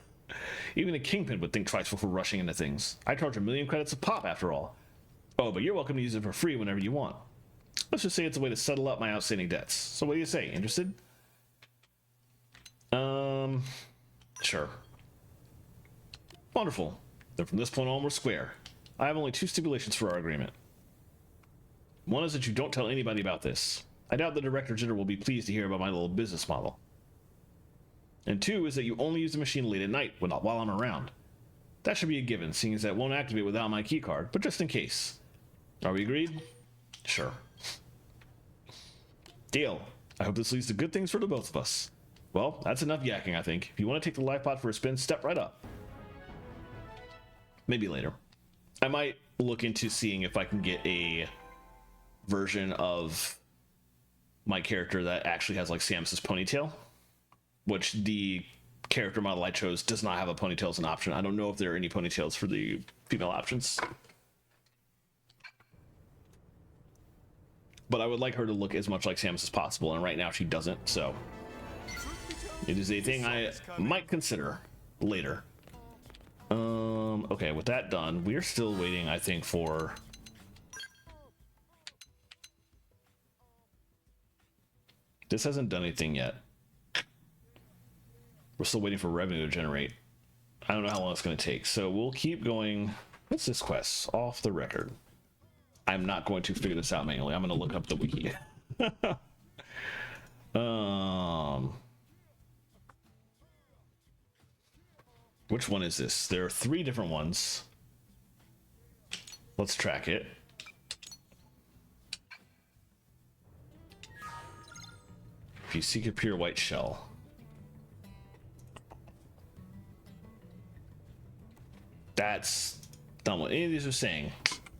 Even a kingpin would think twice before rushing into things. I charge 1,000,000 credits a pop, after all. Oh, but you're welcome to use it for free whenever you want. Let's just say it's a way to settle up my outstanding debts. So what do you say? Interested? Sure. Wonderful. Then from this point on, we're square. I have only 2 stipulations for our agreement. One is that you don't tell anybody about this. I doubt the Director General will be pleased to hear about my little business model. And 2 is that you only use the machine late at night while I'm around. That should be a given, seeing as that won't activate without my keycard, but just in case. Are we agreed? Sure. Deal. I hope this leads to good things for the both of us. Well, that's enough yakking, I think. If you want to take the life pod for a spin, step right up. Maybe later. I might look into seeing if I can get a version of my character that actually has like Samus's ponytail, which the character model I chose does not have a ponytail as an option. I don't know if there are any ponytails for the female options. But I would like her to look as much like Samus as possible, and right now she doesn't, so it is a thing I might consider later. Okay, with that done, we're still waiting, I think, for... This hasn't done anything yet. We're still waiting for revenue to generate. I don't know how long it's going to take, so we'll keep going. What's this quest? Off the record. I'm not going to figure this out manually. I'm going to look up the wiki. Which one is this? There are 3 different ones. Let's track it. If you seek a pure white shell. That's done what any of these are saying.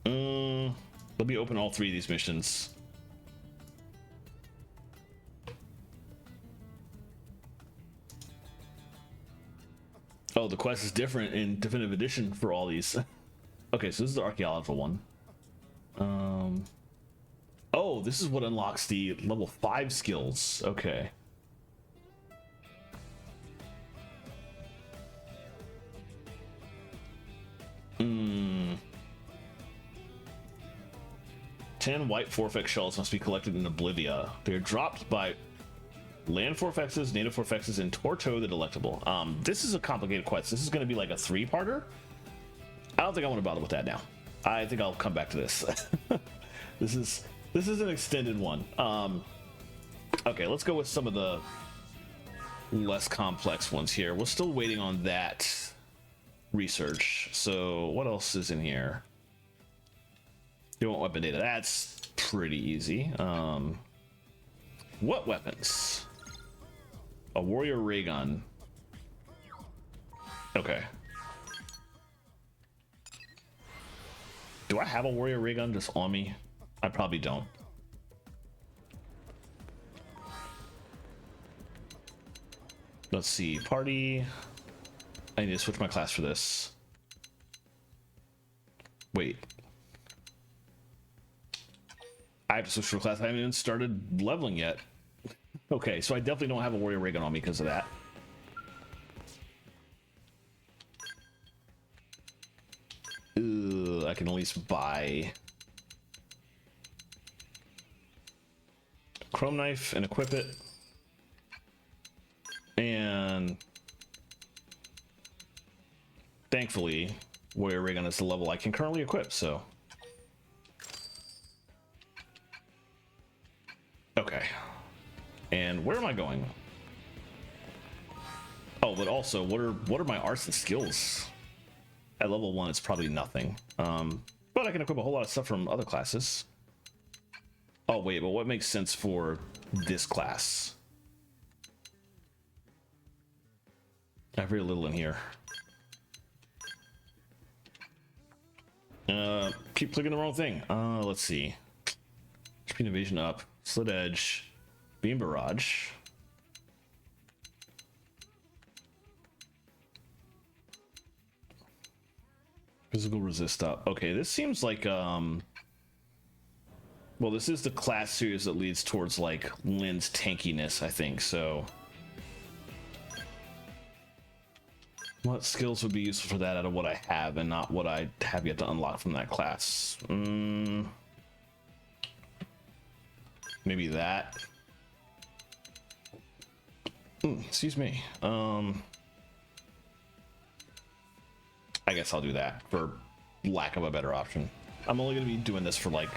Let me open all 3 of these missions. Oh, the quest is different in Definitive Edition for all these. Okay, so this is the archaeological one. Oh, this is what unlocks the level 5 skills. Okay. Hmm. 10 white Forfex shells must be collected in Oblivia. They're dropped by land Forfexes, native Forfexes, and Torto the Delectable. This is a complicated quest. This is going to be like a 3-parter. I don't think I want to bother with that now. I think I'll come back to this. This is an extended one. Okay, let's go with some of the less complex ones here. We're still waiting on that research. So what else is in here? You want weapon data? That's pretty easy. What weapons? A warrior ray gun. Okay. Do I have a warrior ray gun just on me? I probably don't. Let's see. Party. I need to switch my class for this. Wait. I have to switch for class. I haven't even started leveling yet. Okay, so I definitely don't have a warrior rig on me because of that. I can at least buy a chrome knife and equip it. And thankfully, warrior rig on this level I can currently equip, so. Okay. And where am I going? Oh, but also, what are my arts and skills? At level 1, it's probably nothing. But I can equip a whole lot of stuff from other classes. Oh, wait, but what makes sense for this class? I have very little in here. Keep clicking the wrong thing. Let's see. Speed evasion up. Slit edge. Beam barrage. Physical resist up. Okay, this seems like well, this is the class series that leads towards like Lynn's tankiness, I think. So what skills would be useful for that out of what I have and not what I have yet to unlock from that class? Maybe that. Excuse me. I guess I'll do that for lack of a better option. I'm only going to be doing this for like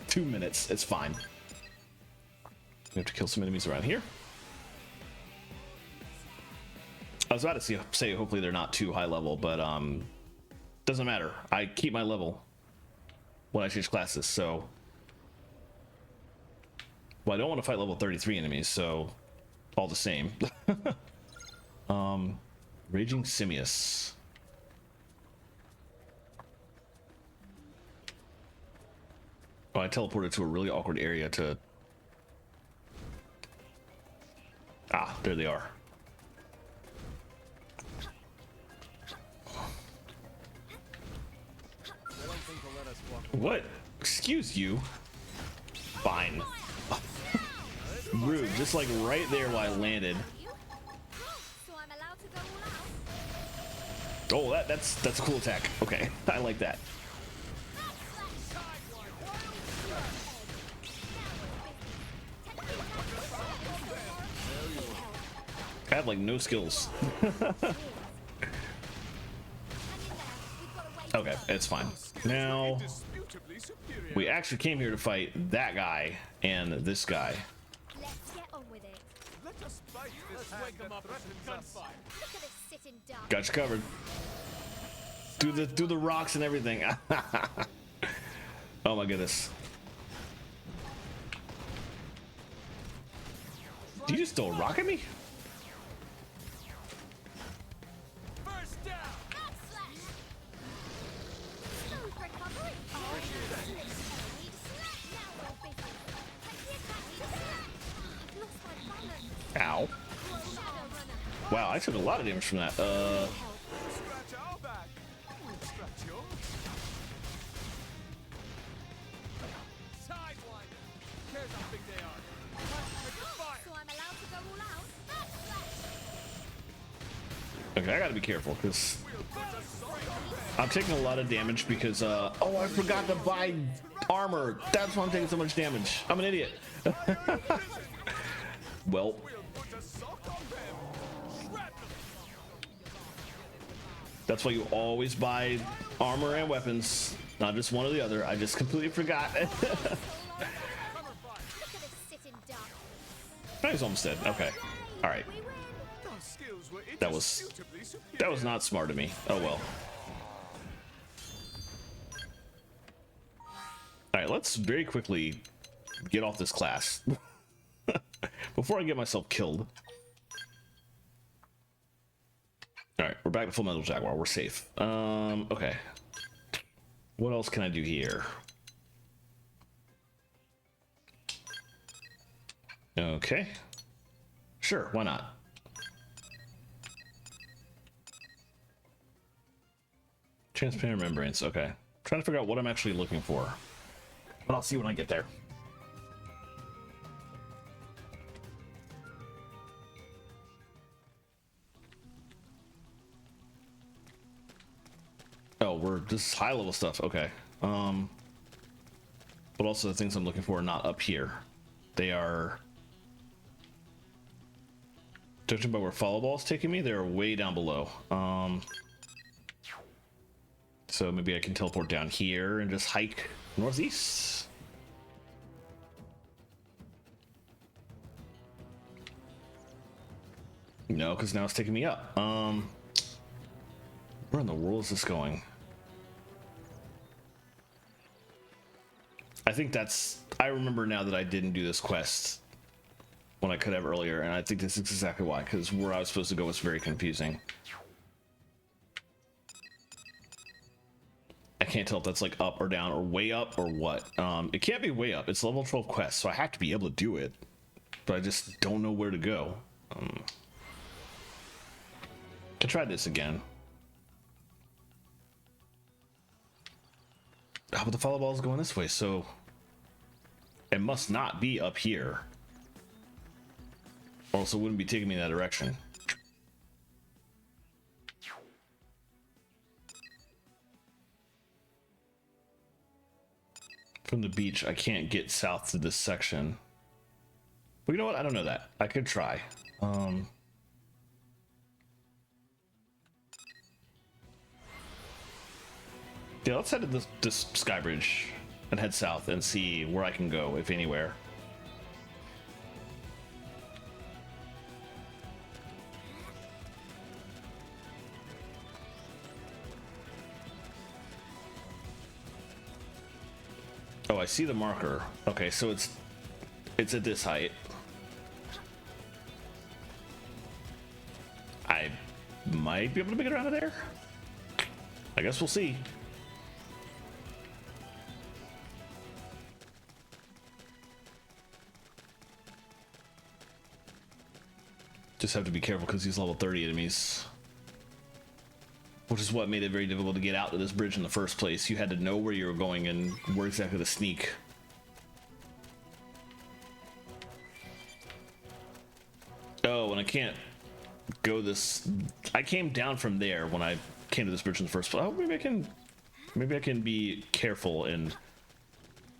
2 minutes. It's fine. We have to kill some enemies around here. I was about to say hopefully they're not too high level, but doesn't matter. I keep my level when I change classes, so. Well, I don't want to fight level 33 enemies, so all the same. Raging Simius. Oh, I teleported to a really awkward area to... Ah, there they are. What? Excuse you? Fine. Rude, just like right there while I landed. Oh, that's a cool attack. Okay, I like that. I have like no skills. Okay, it's fine. Now we actually came here to fight that guy and this guy. Let's get on with it. Let us fight this wake them up with gunfire. Look at us sitting dark. Got you covered. Through the rocks and everything. Oh my goodness. Did you just throw a rock at me? First down. Smooth recovery. Oh, need slack now, we're busy. Take the attack. I've lost my balance. Ow. Shadowrunner. Wow, I took a lot of damage from that. Scratch our back. We'll scratch yours. Sidewinder. Cares how big they are. Time to take the fire. So I'm allowed to go all out? Okay, I gotta be careful because We'll put a sock on them. I'm taking a lot of damage because oh, I forgot to buy armor. That's why I'm taking so much damage. I'm an idiot. Well, We'll put a sock on them. Shred them. that's why you always buy armor and weapons, not just one or the other. I just completely forgot. Cover fire. Look at us sitting dark. I was almost dead. Okay, all right. We win. Our skills were That was indisputably superior. that was not smart of me. Oh well. All right, let's very quickly get off this class before I get myself killed. All right, we're back to Full Metal Jaguar. We're safe. Okay. What else can I do here? Okay. Sure, why not? Transparent membranes. Okay. Trying to figure out what I'm actually looking for. But I'll see when I get there. Oh, we're this is high level stuff. Okay. But also the things I'm looking for are not up here. They are. Judging by where follow ball is taking me, they're way down below. So maybe I can teleport down here and just hike northeast. No, because now it's taking me up. Where in the world is this going? I think that's... I remember now that I didn't do this quest when I could have earlier, and I think this is exactly why, because where I was supposed to go was very confusing. I can't tell if that's like up or down or way up or what. It can't be way up. It's level 12 quest, so I have to be able to do it, but I just don't know where to go. Can try this again. Oh, but the follow ball is going this way, so it must not be up here. Or else it wouldn't be taking me in that direction. From the beach, I can't get south to this section. But you know what? I don't know that. I could try. Yeah, let's head to this sky bridge and head south and see where I can go, if anywhere. Oh, I see the marker. Okay, so it's at this height. I might be able to make it around to there. I guess we'll see. Just have to be careful because these level 30 enemies. Which is what made it very difficult to get out to this bridge in the first place. You had to know where you were going and where exactly to sneak. Oh, and I can't go this... I came down from there when I came to this bridge in the first place. Oh, maybe I can be careful and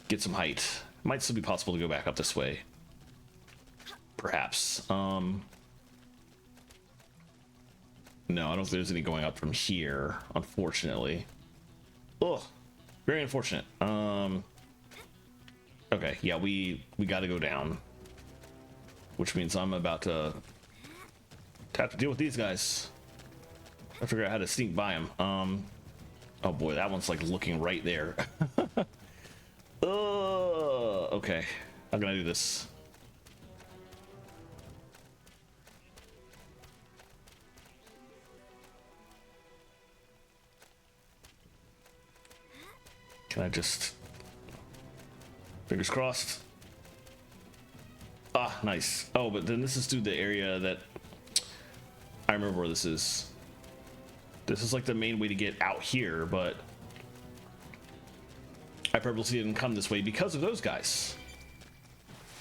get some height. Might still be possible to go back up this way. Perhaps. No, I don't think there's any going up from here, unfortunately. Ugh, very unfortunate. Okay, yeah, we gotta go down. Which means I'm about to have to deal with these guys. I figure out how to sneak by them. Oh boy, that one's like looking right there. Okay, I'm gonna do this. Can I just... Fingers crossed. Ah, nice. Oh, but then this is through the area that... I remember where this is. This is like the main way to get out here, but... I purposely didn't come this way because of those guys.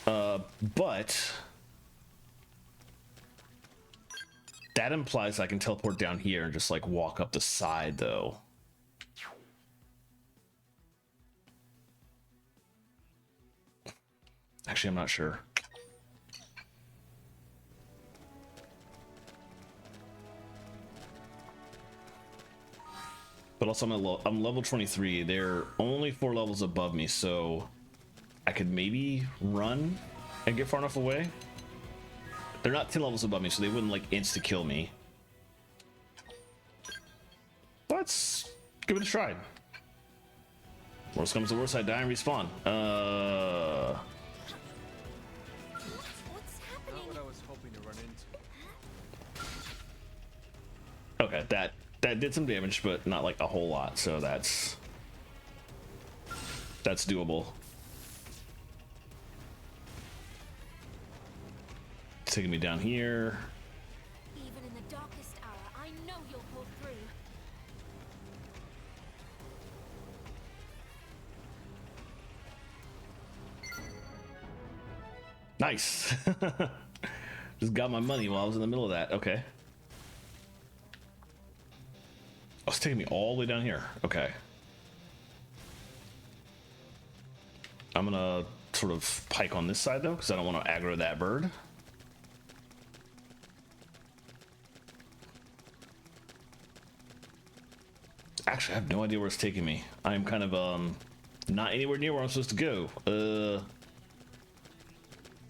But... That implies I can teleport down here and just like walk up the side, though. Actually, I'm not sure. But also, I'm level 23. They're only 4 levels above me, so I could maybe run and get far enough away. They're not 10 levels above me, so they wouldn't like insta-kill me. Let's give it a try. Worst comes to worst, I die and respawn. Okay, that did some damage, but not like a whole lot, so that's doable. It's taking me down here. Even in the darkest hour, I know you'll pull through. Nice. Just got my money while I was in the middle of that. Okay. Oh, it's taking me all the way down here. Okay. I'm gonna sort of pike on this side though, because I don't want to aggro that bird. Actually, I have no idea where it's taking me. I'm kind of not anywhere near where I'm supposed to go.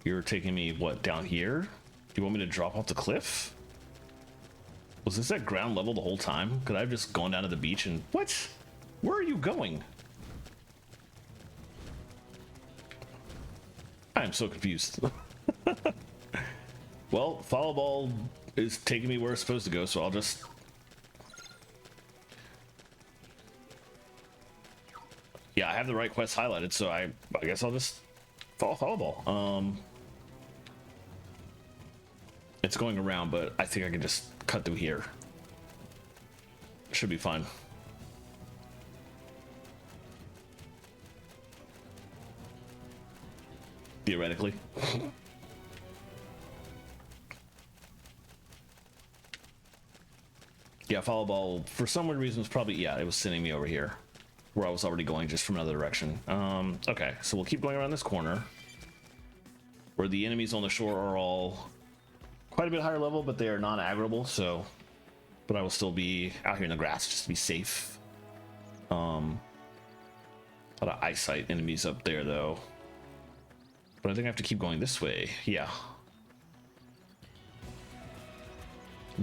You're taking me what, down here? Do you want me to drop off the cliff? Was this at ground level the whole time? Could I have just gone down to the beach and what? Where are you going? I am so confused. Well, follow ball is taking me where it's supposed to go, so I'll just... Yeah, I have the right quest highlighted, so I guess I'll just follow ball. It's going around, but I think I can just cut through here. Should be fine. Theoretically. Yeah, follow ball for some weird reason was probably, yeah, it was sending me over here where I was already going just from another direction. Okay, so we'll keep going around this corner where the enemies on the shore are all quite a bit higher level, but they are non-aggrable, so, but I will still be out here in the grass just to be safe. A lot of eyesight enemies up there though. But I think I have to keep going this way. Yeah.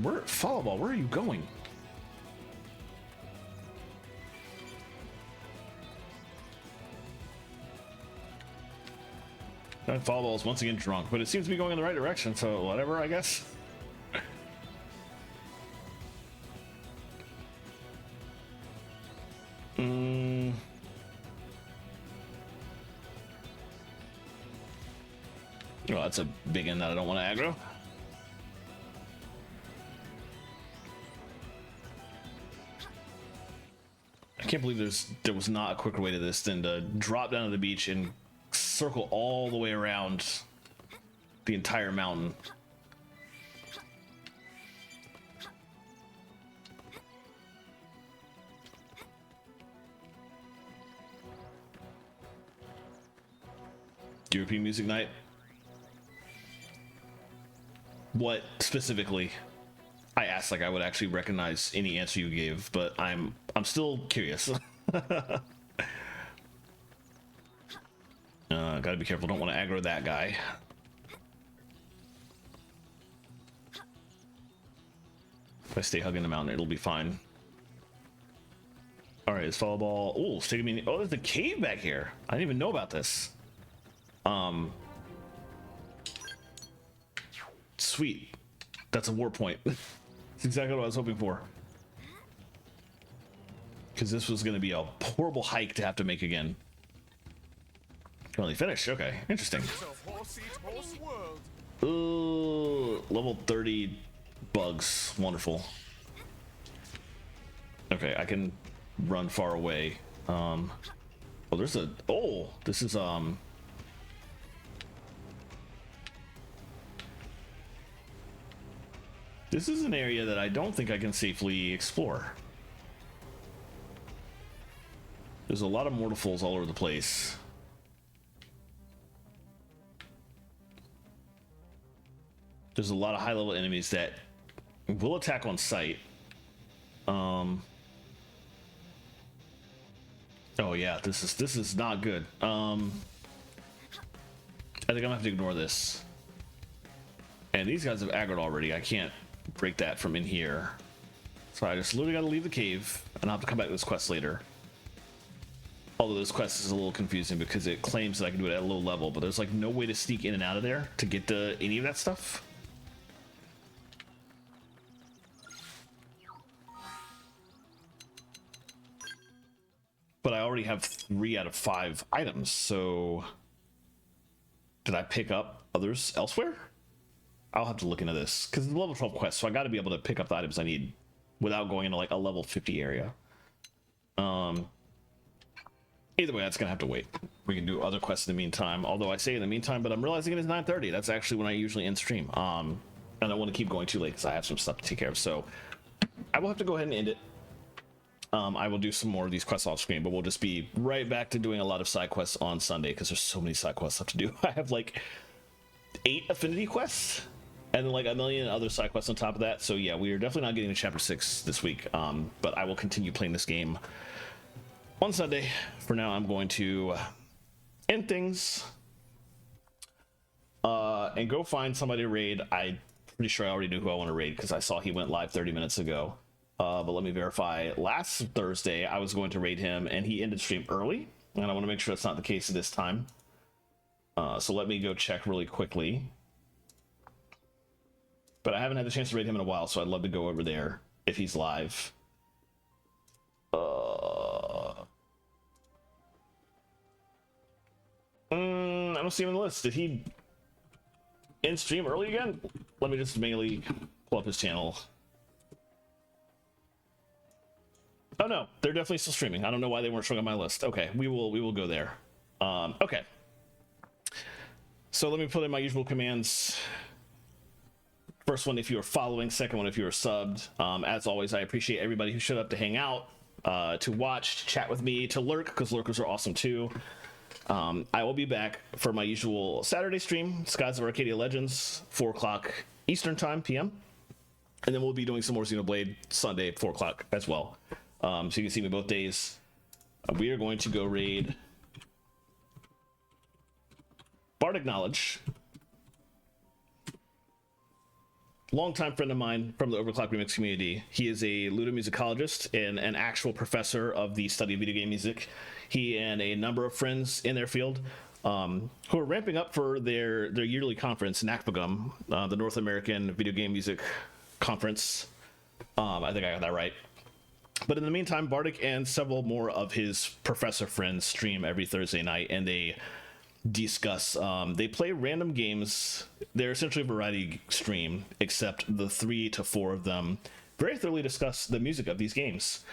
Where, follow ball, where are you going? That follow ball is once again drunk, but it seems to be going in the right direction, so whatever, I guess. Oh, that's a big end that I don't want to aggro. I can't believe there was not a quicker way to this than to drop down to the beach and circle all the way around the entire mountain. European music night? What specifically? I asked like I would actually recognize any answer you gave, but I'm still curious. Gotta be careful, don't want to aggro that guy. If I stay hugging the mountain, it'll be fine. Alright, it's follow ball. Oh, it's taking me. Oh, there's a cave back here. I didn't even know about this. Sweet. That's a war point. That's exactly what I was hoping for. Because this was going to be a horrible hike to have to make again. Only finished. Okay, interesting. Ooh, level 30 bugs. Wonderful. Okay, I can run far away. Oh, there's a. Oh, this is This is an area that I don't think I can safely explore. There's a lot of mortals all over the place. There's a lot of high-level enemies that will attack on sight. Oh yeah, this is not good. I think I'm gonna have to ignore this. And these guys have aggroed already. I can't break that from in here. So I just literally gotta leave the cave and I'll have to come back to this quest later. Although this quest is a little confusing because it claims that I can do it at a low level, but there's like no way to sneak in and out of there to get to any of that stuff. But I already have 3 out of 5 items, so did I pick up others elsewhere? I'll have to look into this because it's a level 12 quest, so I got to be able to pick up the items I need without going into like a level 50 area. Either way, that's gonna have to wait. We can do other quests in the meantime. Although I say in the meantime, but I'm realizing it is 9:30. That's actually when I usually end stream. And I don't want to keep going too late because I have some stuff to take care of. So I will have to go ahead and end it. I will do some more of these quests off screen, but we'll just be right back to doing a lot of side quests on Sunday because there's so many side quests left to do. I have like 8 affinity quests and then like a million other side quests on top of that. So yeah, we are definitely not getting to chapter 6 this week, but I will continue playing this game on Sunday. For now, I'm going to end things and go find somebody to raid. I'm pretty sure I already knew who I want to raid because I saw he went live 30 minutes ago. But let me verify. Last Thursday, I was going to raid him, and he ended stream early, and I want to make sure that's not the case this time. So let me go check really quickly. But I haven't had the chance to raid him in a while, so I'd love to go over there if he's live. I don't see him on the list. Did he end stream early again? Let me just manually pull up his channel. Oh no, they're definitely still streaming. I don't know why they weren't showing on my list. Okay, we will go there. Okay. So let me put in my usual commands. First one if you are following, second one if you are subbed. As always, I appreciate everybody who showed up to hang out, to watch, to chat with me, to lurk, because lurkers are awesome too. I will be back for my usual Saturday stream, Skies of Arcadia Legends, 4 o'clock Eastern Time, PM. And then we'll be doing some more Xenoblade Sunday, 4 o'clock as well. So you can see me both days. We are going to go raid Bardic Knowledge. Longtime friend of mine from the Overclock Remix community. He is a ludomusicologist and an actual professor of the study of video game music. He and a number of friends in their field who are ramping up for their yearly conference, NACPGM, the North American Video Game Music Conference. I think I got that right. But in the meantime, Bardic and several more of his professor friends stream every Thursday night, and they discuss, they play random games. They're essentially a variety stream, except the 3 to 4 of them very thoroughly discuss the music of these games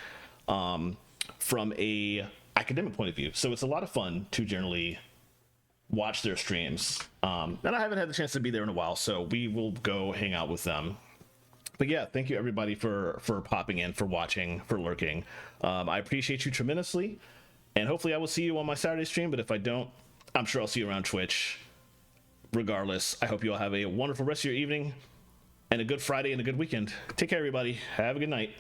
from a academic point of view. So it's a lot of fun to generally watch their streams. And I haven't had the chance to be there in a while, so we will go hang out with them. But yeah, thank you everybody for popping in, for watching, for lurking. I appreciate you tremendously, and hopefully I will see you on my Saturday stream, but if I don't, I'm sure I'll see you around Twitch. Regardless, I hope you all have a wonderful rest of your evening, and a good Friday and a good weekend. Take care, everybody. Have a good night.